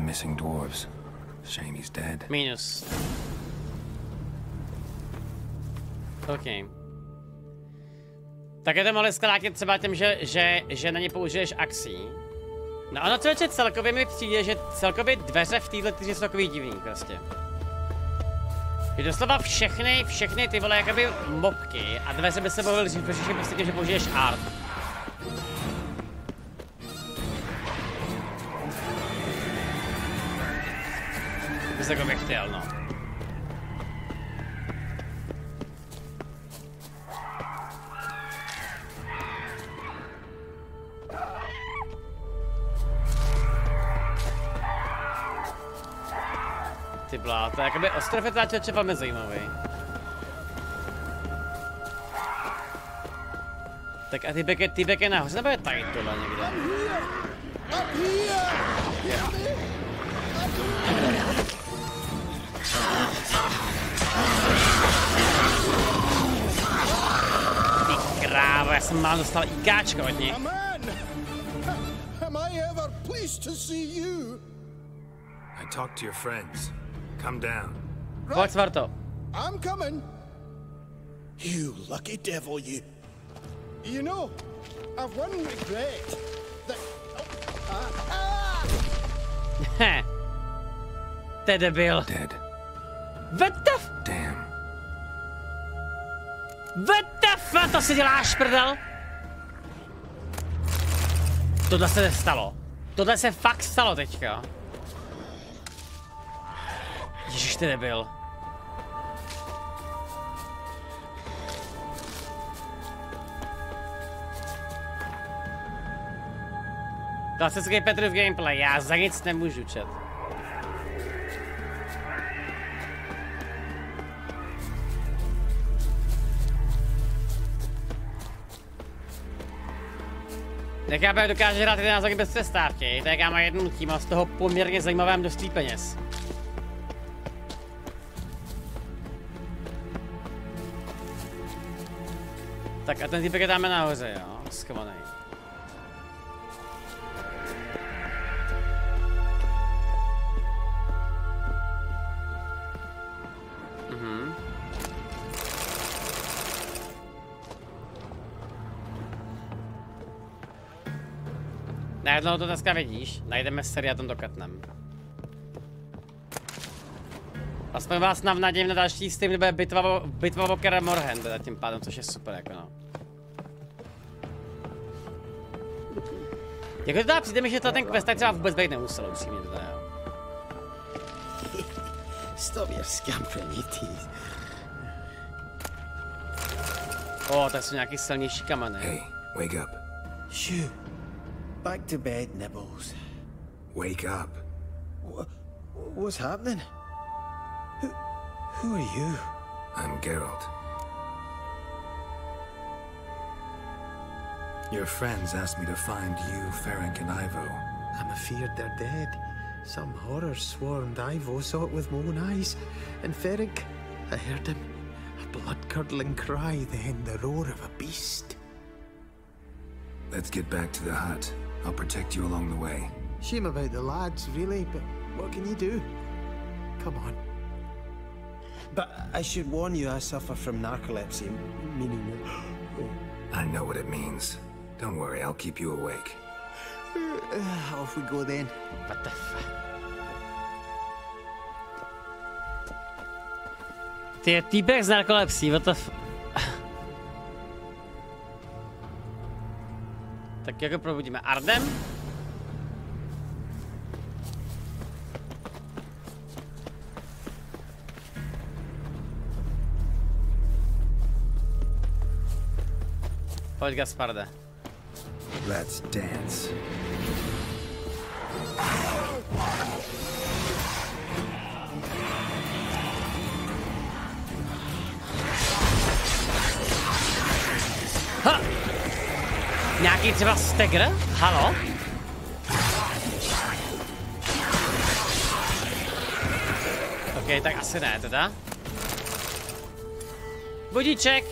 Missing dwarves. Shame he's dead. Minus. OK. Tak je to mohli zkrátit třeba tím, že na ně použiješ akcí. No ono člověče celkově mi přijde, že celkově dveře v této tyři jsou takový divný prostě. Je doslova všechny ty vole jakoby mobky a dveře by se mohly říct prostě tím, že použiješ art. Jako bych chtěl, no. Ty bláto, jakoby ostrov je teda třeba velmi zajímavý. Tak a týbek je nahoře, nebo je tady tohle někde? Ty krávo, já jsem mal dostal IKčko od ní. Am I ever pleased to see you? I talked to your friends. Come down. Pojď, Svarto. I'm coming. You lucky devil, you. You know, I've one regret. That... Heh. Ty debil. Dead. What the f... Damn. What the f... To si děláš, prdel? Tohle se stalo. Tohle se fakt stalo teďka. Ježiš, ty debil. Klasický Petrův gameplay, já za nic nemůžu, chat. Jak já bych dokáže hrát 11 hodin bez přestávky, tak já mám jednu tím a z toho poměrně zajímavé množství peněz. Tak a ten týpek je dáme nahoře, jo, schovaný. Najednou to dneska vidíš, najdeme sérii a tom dokatnem. Aspoň vás navnadím na další stream, kde bude bitva o Kaer Morhen, teda tím pádem, což je super, jako no. Jako teda přijde mi, že to ten quest tak třeba vůbec být nemusel, upřímně teda, jo. Stop your scampering, O, to jsou nějaký silnější kameny. Hey, wake up. Shoo. Back to bed, Nibbles. Wake up. What's happening? Who are you? I'm Geralt. Your friends asked me to find you, Ferenc, and Ivo. I'm afeard they're dead. Some horror swarmed Ivo, saw it with my own eyes. And Ferenc, I heard him. A blood-curdling cry, then the roar of a beast. Let's get back to the hut. I'll protect you along the way. Shame about the lads, really, but what can you do? Come on. But I should warn you, I suffer from narcolepsy, meaning... I know what it means. Don't worry, I'll keep you awake. Off we go then. What the fuck? Ty je týpek z narkolepsí, what the f... Tak jako probudíme Ardem. Pojď, Gasparde. Let's dance. Ha! Nějaký třeba stegr? Halo? Ok, tak asi ne teda. Budíček!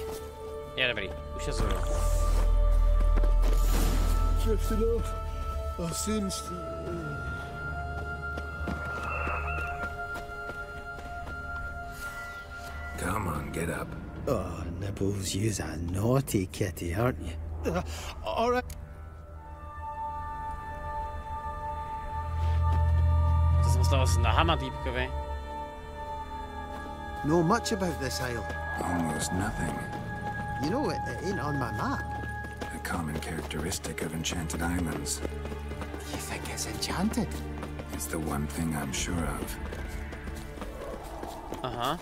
Je dobrý, už je zůru. Come on, get up. Oh, Nibbles, you's a naughty kitty, aren't you? All right. Co jsem stalo s nohama týpkovi? Know much about this isle? Almost nothing. You know, it ain't on my map. A common characteristic of enchanted islands. You think it's enchanted? It's the one thing I'm sure of. Aha.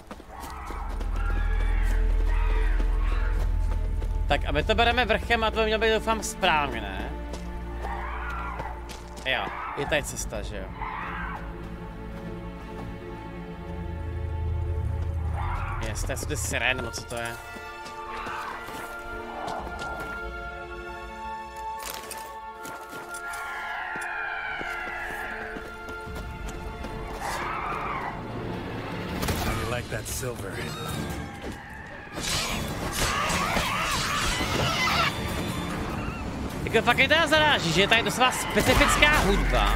Tak a my to bereme vrchem a to by mělo být, doufám, správně, ne? Jo, je tady cesta, že jo? Jestli jsou ty sirény, nebo co to je? I like that silver. Jako fakt je teda zaráží, že je tady docela specifická hudba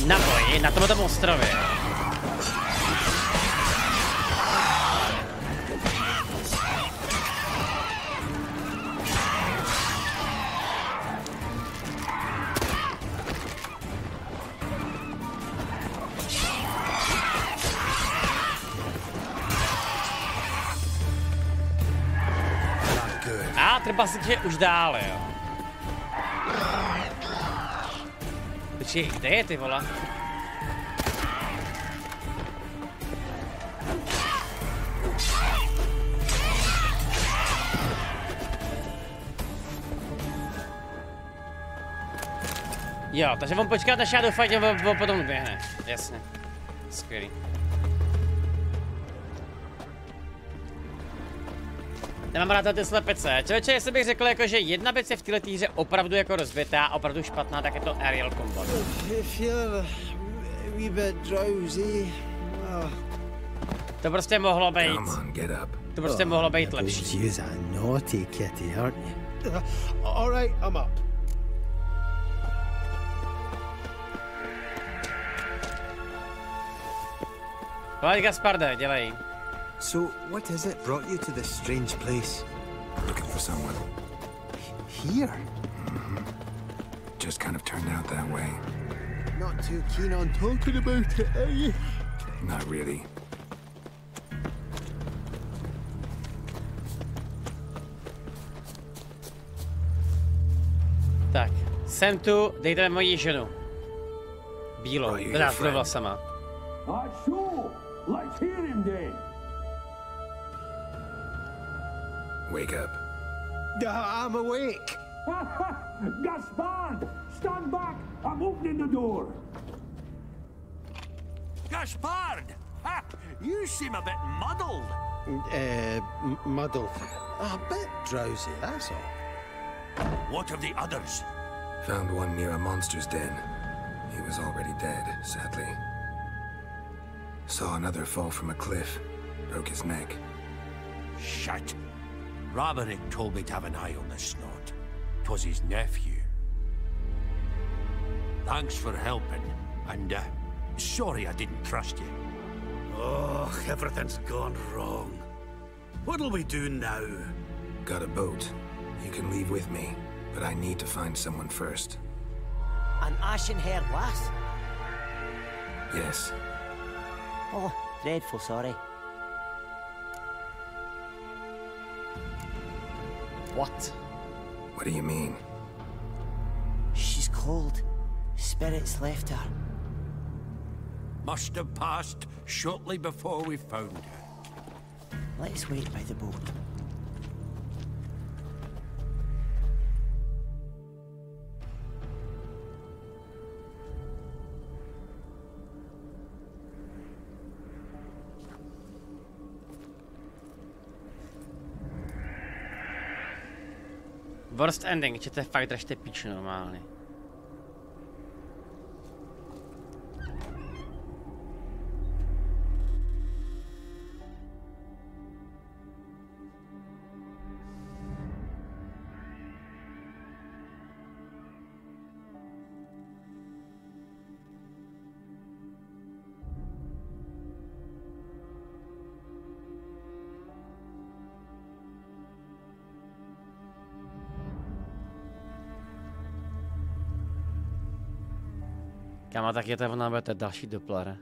na boji na tomto ostrově. A třeba si že už dále, jo. Počkej, kde je ty vola? Jo, takže on počkat, až já doufám, že on potom běhne. Jasně. Skvělý. Nemám rád ty slepice. Člověče, jestli bych řekl, jako, že jedna věc je v této hře opravdu jako rozbitá a opravdu špatná, tak je to aerial combat. To prostě mohlo být. To prostě mohlo být lepší. Pojď, Gasparde, dělej. So, what is it brought you to this strange place? Looking for someone. Here? Mm-hmm. Just kind of turned out that way. Not too keen on talking about it, are you? Not really. Tak, jsem tu, dejte mi moji ženu. Bílou, teda s vlasama. Let's hear him then. Wake up. I'm awake. Gaspard! Stand back! I'm opening the door. Gaspard! Ha! You seem a bit muddled. Muddled. A bit drowsy, that's all. What of the others? Found one near a monster's den. He was already dead, sadly. Saw another fall from a cliff. Broke his neck. Shit. Roderick told me to have an eye on the snot. 'Twas his nephew. Thanks for helping, and sorry I didn't trust you. Oh, everything's gone wrong. What'll we do now? Got a boat. You can leave with me, but I need to find someone first. An ashen-haired lass? Yes. Oh, dreadful sorry. What? What do you mean? She's cold. Spirits left her. Must have passed shortly before we found her. Let's wait by the boat. Worst ending, či to je fakt držte píču normálně. Kámo, tak je to ona, bude další Doppler.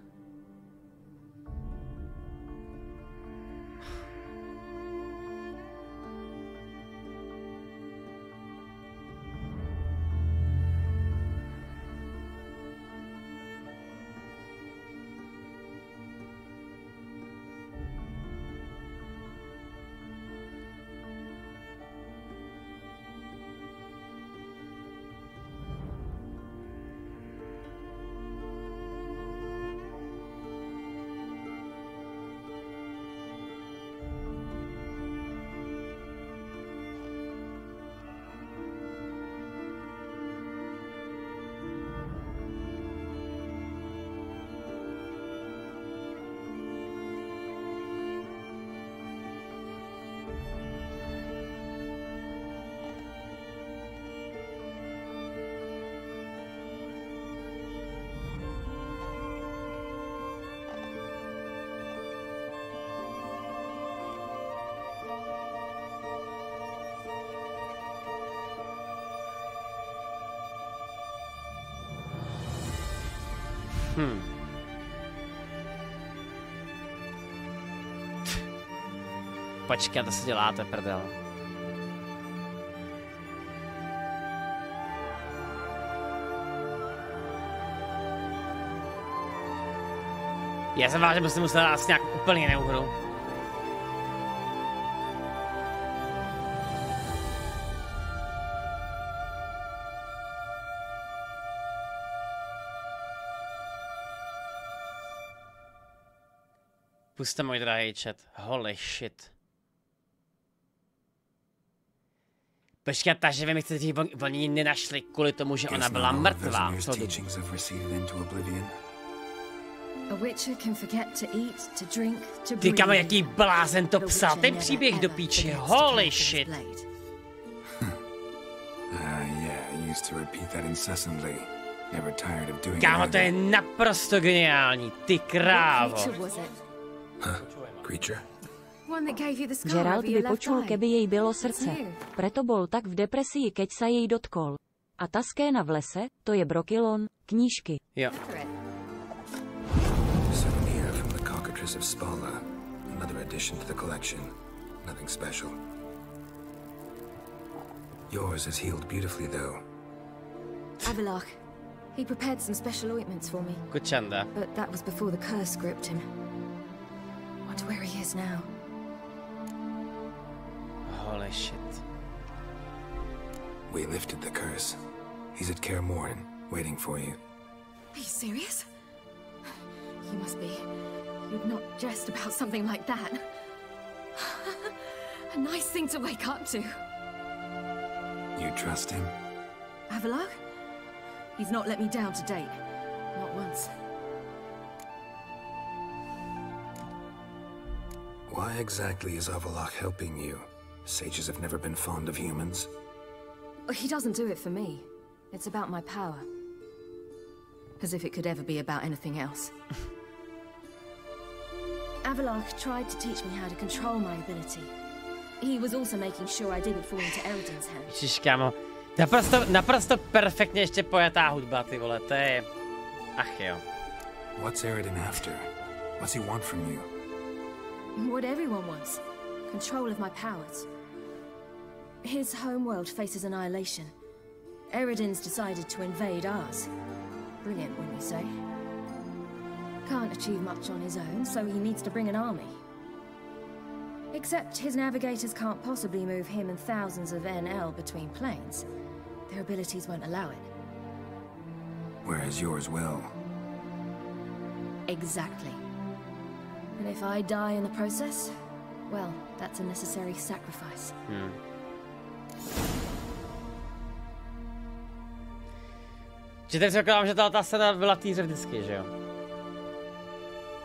Počkej, to se děláte, prdel. Já jsem vážně, že jsem musel asi nějak úplně jinou hru. Puste můj drahý chat. Holy shit. Počkat, takže vy mi chcete říct, oni ji nenašli kvůli tomu, že ona byla mrtvá. Ty kamo, jaký blázen to psal, ten příběh do píči, holy shit. Kámo, to je naprosto geniální, ty krávo. Geralt by počul, keby jej bylo srdce. Preto bol tak v depresii, keď sa jej dotkol. A ta skéna v lese, to je Brokilon, knížky. Jo. Souvenir from the cockatrice of Spala. Another addition to the collection. Nothing special. Yours is healed beautifully, though. Avalach. He prepared some special ointments for me. Kuchanda. But that was before the curse gripped him. Wonder where he is now. Holy shit. We lifted the curse. He's at Kaer Morhen, waiting for you. Are you serious? You must be. You'd not jest about something like that. A nice thing to wake up to. You trust him? Avallac'h? He's not let me down to date. Not once. Why exactly is Avallac'h helping you? Sages have never been fond of humans. He doesn't do it for me. It's about my power. As if it could ever be about anything else. Avallac'h tried to teach me how to control my ability. He was also making sure I didn't fall into Eridan's hands. Ježiš, kámo. Naprosto perfektně ještě pojatá hudba, ty vole, to je... Ach jo. What's Eridan after? What's he want from you? What everyone wants. Control of my powers. His homeworld faces annihilation. Eridan's decided to invade ours. Brilliant, wouldn't you say? Can't achieve much on his own, so he needs to bring an army. Except his navigators can't possibly move him and thousands of NL between planes. Their abilities won't allow it. Whereas yours will. Exactly. And if I die in the process, well, that's a necessary sacrifice. Že teď řekl, že ta scéna byla týře vždycky, že jo?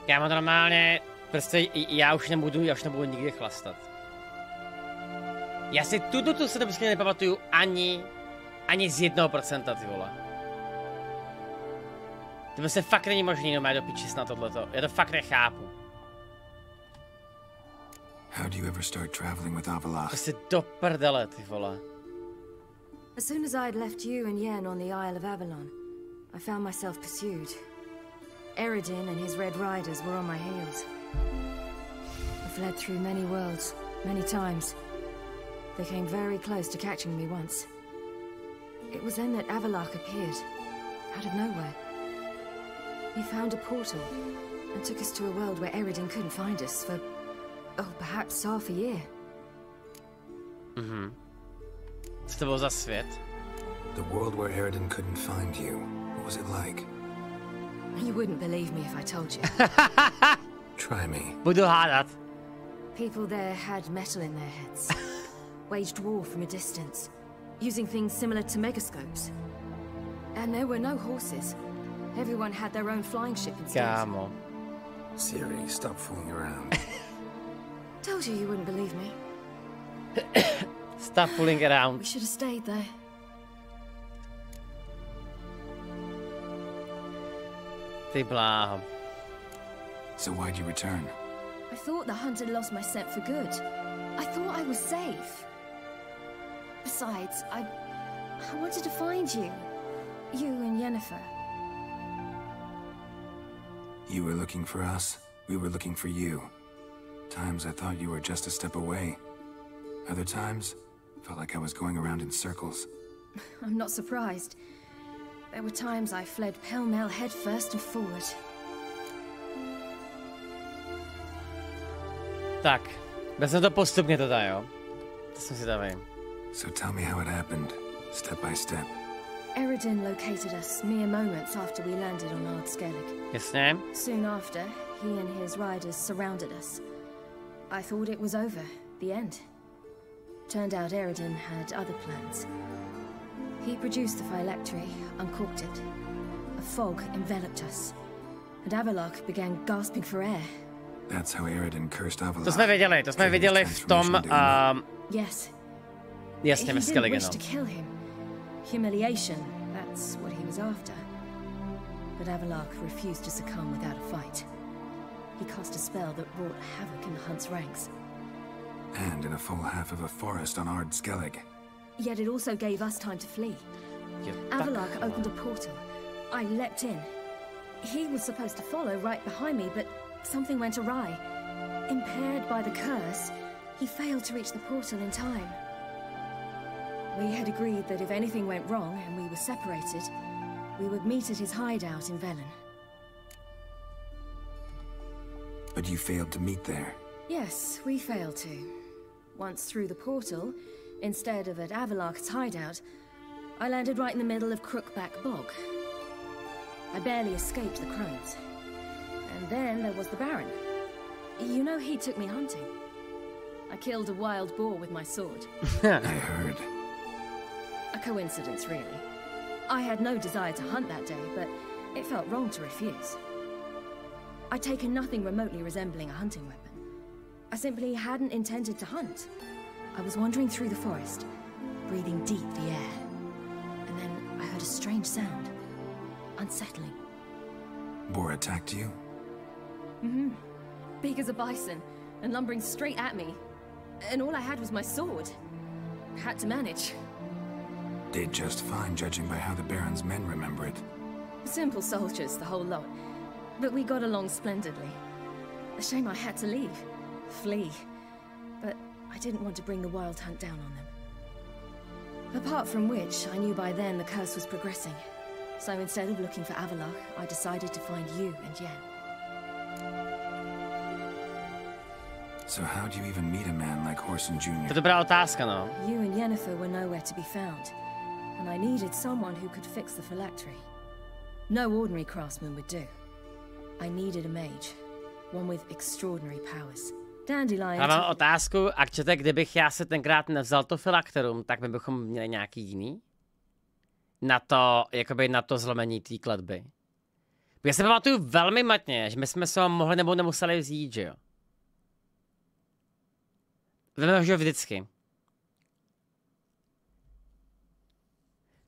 Já mám normálně, prostě já už nebudu nikdy chlastat. Já si tu scénu prostě nepamatuju ani z 1%, ty vole. To prostě fakt není možný, no má do piči na tohleto. Já to fakt nechápu. How do you ever start traveling with Avallac'h? Prostě do prdele, ty vole. As soon as I had left you and Yen on the Isle of Avalon, I found myself pursued. Eridan and his Red Riders were on my heels. I fled through many worlds, many times. They came very close to catching me once. It was then that Avallac'h appeared, out of nowhere. He found a portal and took us to a world where Eridan couldn't find us for, oh, perhaps half a year. Co to bylo za svět? The world where Eridan couldn't find you. What was it like? You wouldn't believe me if I told you. Try me. Budu hádat. People there had metal in their heads. Waged war from a distance, using things similar to megascopes. And there were no horses. Everyone had their own flying ship instead. Kámo. Siri, stop fooling around. Told you wouldn't believe me. Stop fooling around. We should have stayed there. Ty bláho. So why'd you return? I thought the hunt had lost my scent for good. I thought I was safe. Besides, I wanted to find you. You and Yennefer. You were looking for us. We were looking for you. Times I thought you were just a step away. Other times, felt like I was going around in circles. I'm not surprised. There were times I fled pell-mell head first and forward. Tak, vezme to postupně teda, jo? To jsem si davej. So tell me how it happened, step by step. Eridan located us mere moments after we landed on Ard-Skellig. Jasně. Soon after, he and his riders surrounded us. I thought it was over, the end. Turned out Eridan had other plans. He produced the phylactery, uncorked it. A fog enveloped us, and Avallac'h began gasping for air. That's how Eridan cursed Avallac'h. To jsme viděli v tom, Yes. Jasně, ve Skelligu, He didn't wish to kill him. Humiliation, that's what he was after. But Avallac'h refused to succumb without a fight. He cast a spell that wrought havoc in the hunt's ranks. And in a full half of a forest on Ard-Skellig. Yet it also gave us time to flee. Avallac'h opened a portal. I leapt in. He was supposed to follow right behind me, but something went awry. Impaired by the curse, he failed to reach the portal in time. We had agreed that if anything went wrong and we were separated, we would meet at his hideout in Velen. But you failed to meet there. Yes, we failed to. Once through the portal, instead of at Avallac'h's hideout, I landed right in the middle of Crookback Bog. I barely escaped the crones. And then there was the Baron. You know, he took me hunting. I killed a wild boar with my sword. I heard. A coincidence, really. I had no desire to hunt that day, but it felt wrong to refuse. I'd taken nothing remotely resembling a hunting weapon. I simply hadn't intended to hunt. I was wandering through the forest, breathing deep the air. And then I heard a strange sound. Unsettling. Boar attacked you? Mm-hmm. Big as a bison, and lumbering straight at me. And all I had was my sword. Had to manage. Did just fine, judging by how the Baron's men remember it. Simple soldiers, the whole lot. But we got along splendidly. A shame I had to leave. Flee. But I didn't want to bring the wild hunt down on them. Apart from which, I knew by then the curse was progressing. So instead of looking for Avallac'h, I decided to find you and Yen. So how do you even meet a man like Horson Jr.? To dobrá otázka, no. You and Yennefer were nowhere to be found. And I needed someone who could fix the phylactery. No ordinary craftsman would do. I needed a mage. One with extraordinary powers. Dandelion... Já mám otázku, a čete, kdybych já se tenkrát nevzal to filakterum, tak my bychom měli nějaký jiný? Na to, jakoby na to zlomení té kletby. Já se pamatuju velmi matně, že my jsme se ho mohli nebo nemuseli vzít, že jo? Víme ho, že vždycky.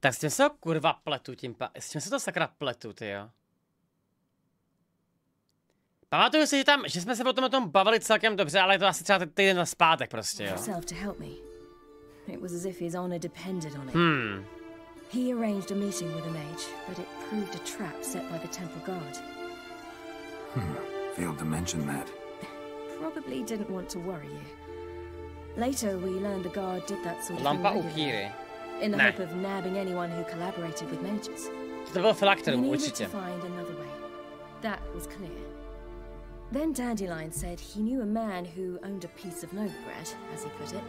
Tak s tím se to kurva pletu, s tím se to sakra pletu, tyjo. Pamatuju si, že jsme se o tom bavili celkem dobře, ale je to asi třeba týden nazpátek prostě, jo. He arranged a meeting with a mage, but it proved a trap set by the temple guard. Failed to mention that. Probably didn't want to worry you. Later, we learned the guard did that sort of thing regularly, in the hope of nabbing anyone who collaborated with mages. To byl filakterum, we needed určitě. to find another way. That was clear. Then Dandelion said he knew a man who owned a piece of Novigrad, as he put it,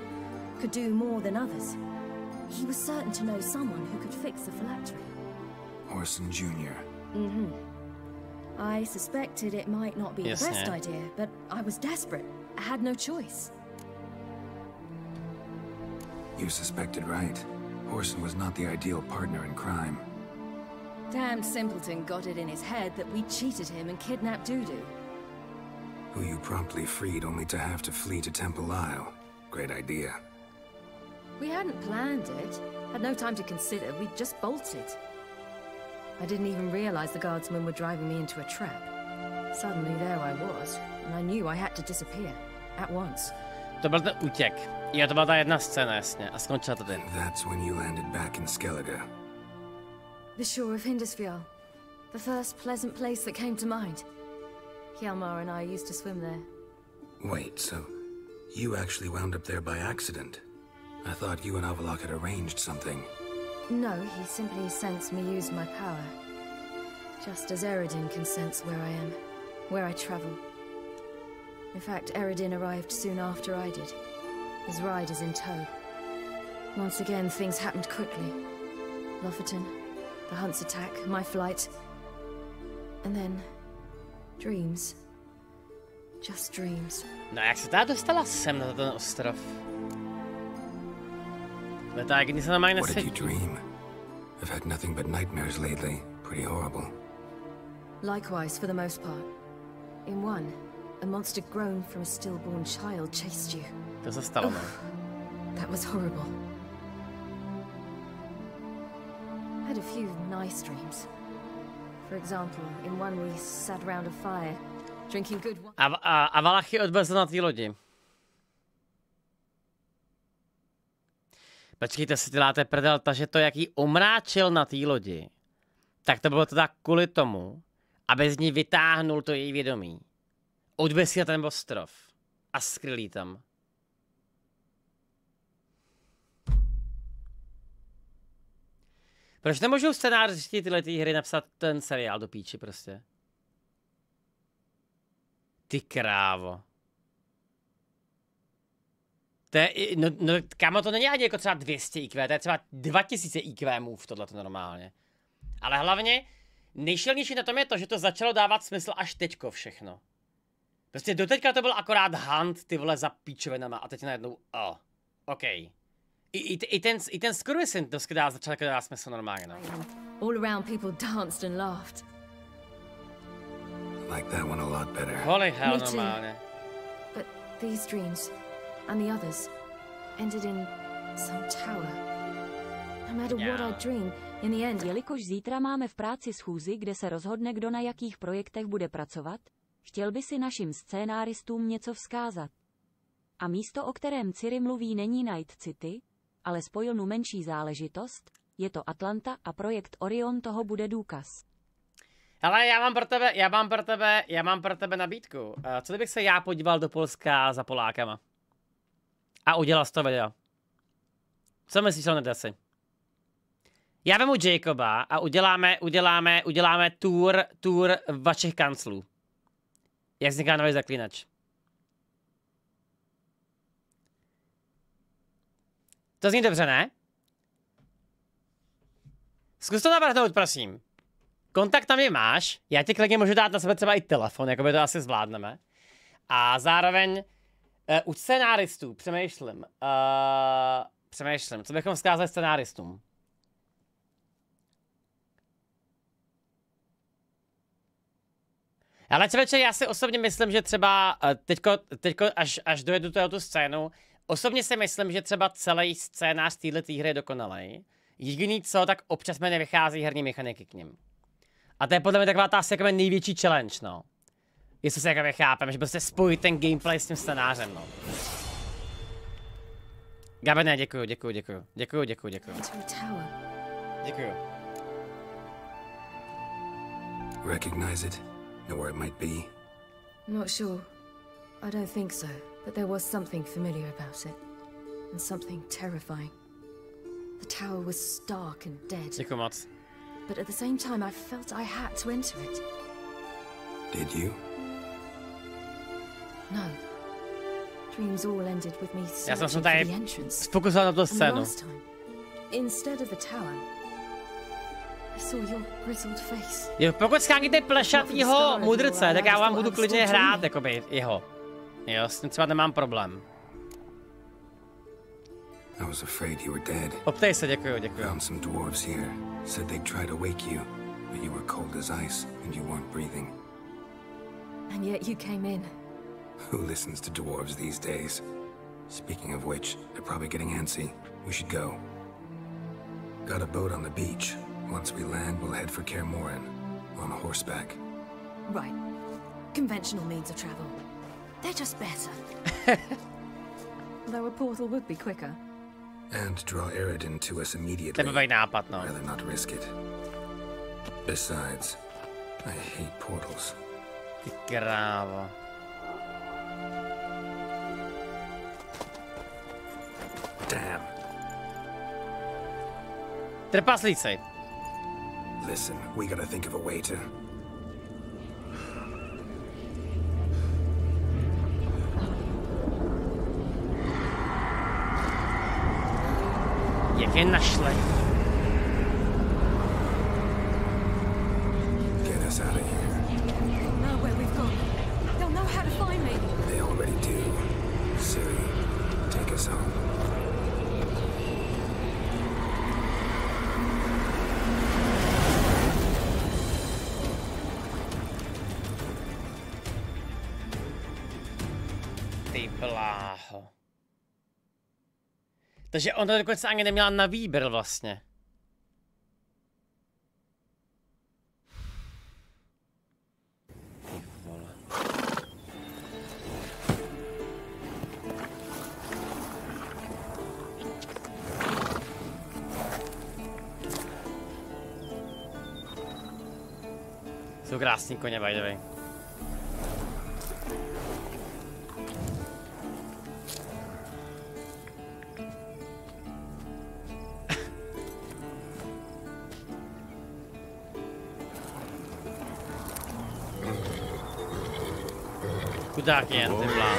could do more than others. He was certain to know someone who could fix the phylactery. Horson Jr. Mm-hmm. I suspected it might not be the best idea, but I was desperate. I had no choice. You suspected right. Horson was not the ideal partner in crime. Damned simpleton got it in his head that we cheated him and kidnapped Dudu. Who you promptly freed only to have to flee to Temple Isle. Great idea. We hadn't planned it. Had no time to consider. We just bolted. I didn't even realize the guardsmen were driving me into a trap. Suddenly there I was, and I knew I had to disappear. At once. To byl ten útěk. Jo, to byla ta jedna scéna, jasně. A skončila to ten. That's when you landed back in Skellige. The shore of Hindisfjall. The first pleasant place that came to mind. Hjalmar and I used to swim there. Wait, so you actually wound up there by accident? I thought you and Avallac'h had arranged something. No, he simply sensed me use my power. Just as Eredin can sense where I am, where I travel. In fact, Eredin arrived soon after I did. His riders in tow. Once again, things happened quickly. Lofoten, the hunt's attack, my flight. And then... dreams. Just dreams. No, jak se ta dostala sem na ten ostrov? What did you dream? I've had nothing but nightmares lately. Pretty horrible. Likewise, for the most part. In one, a monster grown from a stillborn child chased you. To se stalo, no. That was horrible. I had a few nice dreams. For example, in one we sat around a fire, drinking good wine. A Avallac'h je odvezl na té lodi. Počkejte, si děláte prdel, takže to, jak jí omráčil na té lodi, tak to bylo teda kvůli tomu, aby z ní vytáhnul to její vědomí. Odvesil ten ostrov a skryl jí tam. Proč nemůžou scénáři tyhle hry napsat ten seriál do píči prostě? Ty krávo. To je, no, kámo, to není ani jako třeba 200 IQ, to je třeba 2000 IQ move tohleto normálně. Ale hlavně, nejšilnější na tom je to, že to začalo dávat smysl až teďko všechno. Prostě doteďka to byl akorát hunt, ty vole, za píčovinama a teď najednou, OK. I ten skurvysyn to začal dávat smysl normálně, no. All around people danced and laughed. Like that one a lot better. Holy hell, normálně. But these dreams and the others ended in some tower. No matter what I dream, in the end. Jelikož zítra máme v práci schůzi, kde se rozhodne, kdo na jakých projektech bude pracovat, chtěl by si našim scénáristům něco vzkázat. A místo, o kterém Ciri mluví, není Night City, ale spojil menší záležitost, je to Atlanta a projekt Orion toho bude důkaz. Hele, já mám pro tebe nabídku. Co kdybych se já podíval do Polska za Polákama? A udělal z toho video. Co myslíš, Leonardo, si? Já vemu Jacoba a uděláme tour vašich kanclů. Jak vzniká nový Zaklínač. To zní dobře, ne? Zkus to navrhnout, prosím. Kontakt tam je máš, já ti klidně můžu dát na sebe třeba i telefon, jakoby to asi zvládneme. A zároveň u scenáristů přemýšlím, co bychom vzkázali scenáristům. Ale člověče, já si osobně myslím, že třeba teďko až dojedu tu scénu, osobně si myslím, že třeba celý scénář této hry je dokonalej. Jediný co, tak občas mi nevychází herní mechaniky k nim. A to je podle mě taková ta asi jako největší challenge, no. Jestli se jako chápem, že prostě spojit ten gameplay s tím scénářem, no. Gabene, děkuju. Děkuju. Recognize it? Know where it might be? Not sure. I don't think so, but there was something familiar about it. And something terrifying. The tower was stark and dead. Děkuju moc. But at the same time, I felt I had to enter it. Did you? No. Dreams all ended with me Já jsem searching tady for the entrance. fokusoval na tu scénu. Last time, instead of the tower, I saw your grizzled face. Jo, pokud scháníte plešatýho mudrce, tak já vám budu klidně hrát, jakoby, jeho. Jo, s tím třeba nemám problém. I was afraid you were dead. Optej se, děkuju. Found some dwarves here. Said they'd try to wake you, but you were cold as ice and you weren't breathing. And yet you came in. Who listens to dwarves these days? Speaking of which, they're probably getting antsy. We should go. Got a boat on the beach. Once we land, we'll head for Kaer Morhen on horseback. Right. Conventional means of travel. They're just better. Though a portal would be quicker. And draw Eredin to us immediately. To by nápad, no. Rather not risk it. Besides, I hate portals. Ty krávo. Damn. Trpaslíci. Listen, we gotta think of a way to... Jak je našli? Get us out of here. Know where we've gone. They'll know how to find me. They already do. Ciri, take us home. Ty bláho. Takže ona dokonce ani neměla na výběr vlastně. Ty vole. Jsou krásný koně, by the way. Chudák jen, ty bláho.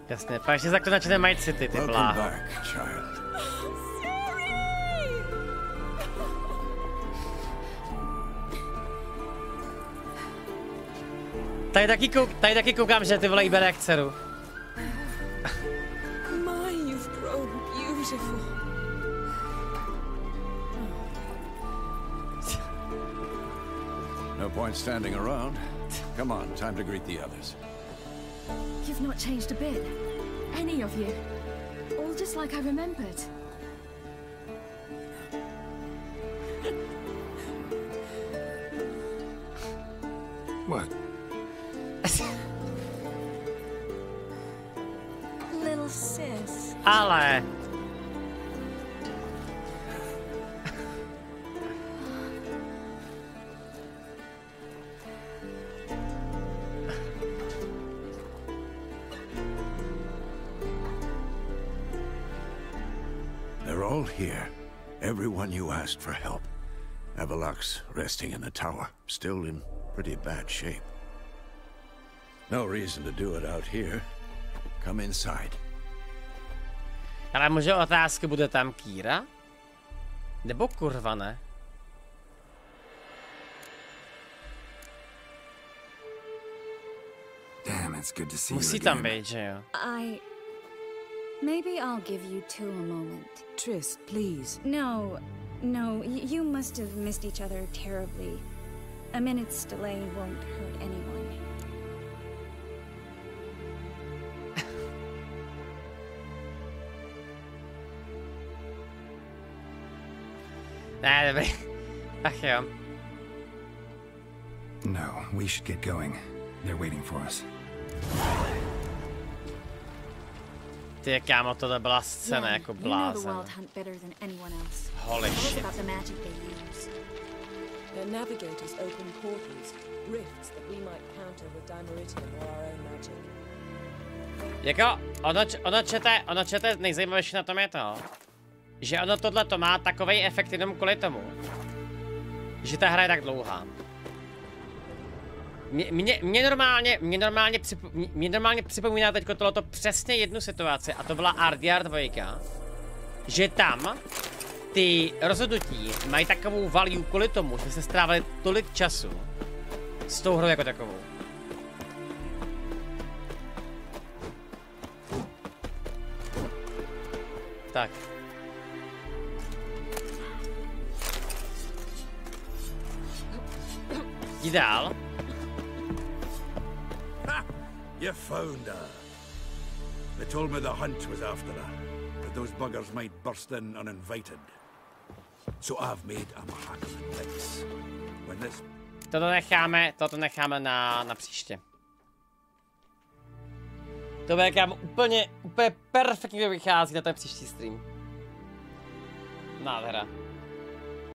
Jasně, pak ještě Zaklínače nemají city, ty bláho. Tady taky koukám, že ty vole jí bere jak dceru. No point standing around. Come on, time to greet the others. You've not changed a bit. Any of you. All just like I remembered. What? Little sis. Ale. They're all here. Everyone you asked for help. Avalok's resting in the tower, still in pretty bad shape. No reason to do it out here. Come inside. Ale může otázka, bude tam Kýra? Nebo kurva ne? Damn, it's good to see you musí tam být, že jo? Maybe I'll give you two a moment. Triss, please. No, you must have missed each other terribly. A minute's delay won't hurt anyone. Ne, dobrý. Ach jo. No, we should get going. They're waiting for us. Ty kámo, tohle byla scéna jako blázen. Holy shit. Their navigators open portals, rifts that we might counter with dimeritium or our own magic. Jako, ono čete nejzajímavější na tom je to, že ono tohleto má takovej efekt jenom kvůli tomu, že ta hra je tak dlouhá. Mě normálně připomíná teďko tohleto přesně jednu situaci, a to byla RDR 2, že tam ty rozhodnutí mají takovou value kvůli tomu, že se strávili tolik času s tou hrou jako takovou. Tak. Jdi dál. You found her. They told me the hunt was after her, but those buggers might burst in uninvited. So I've made a Mahakam fix. When this... Toto necháme na příště. To bude kam úplně perfektně vychází na ten příští stream. Nádhera.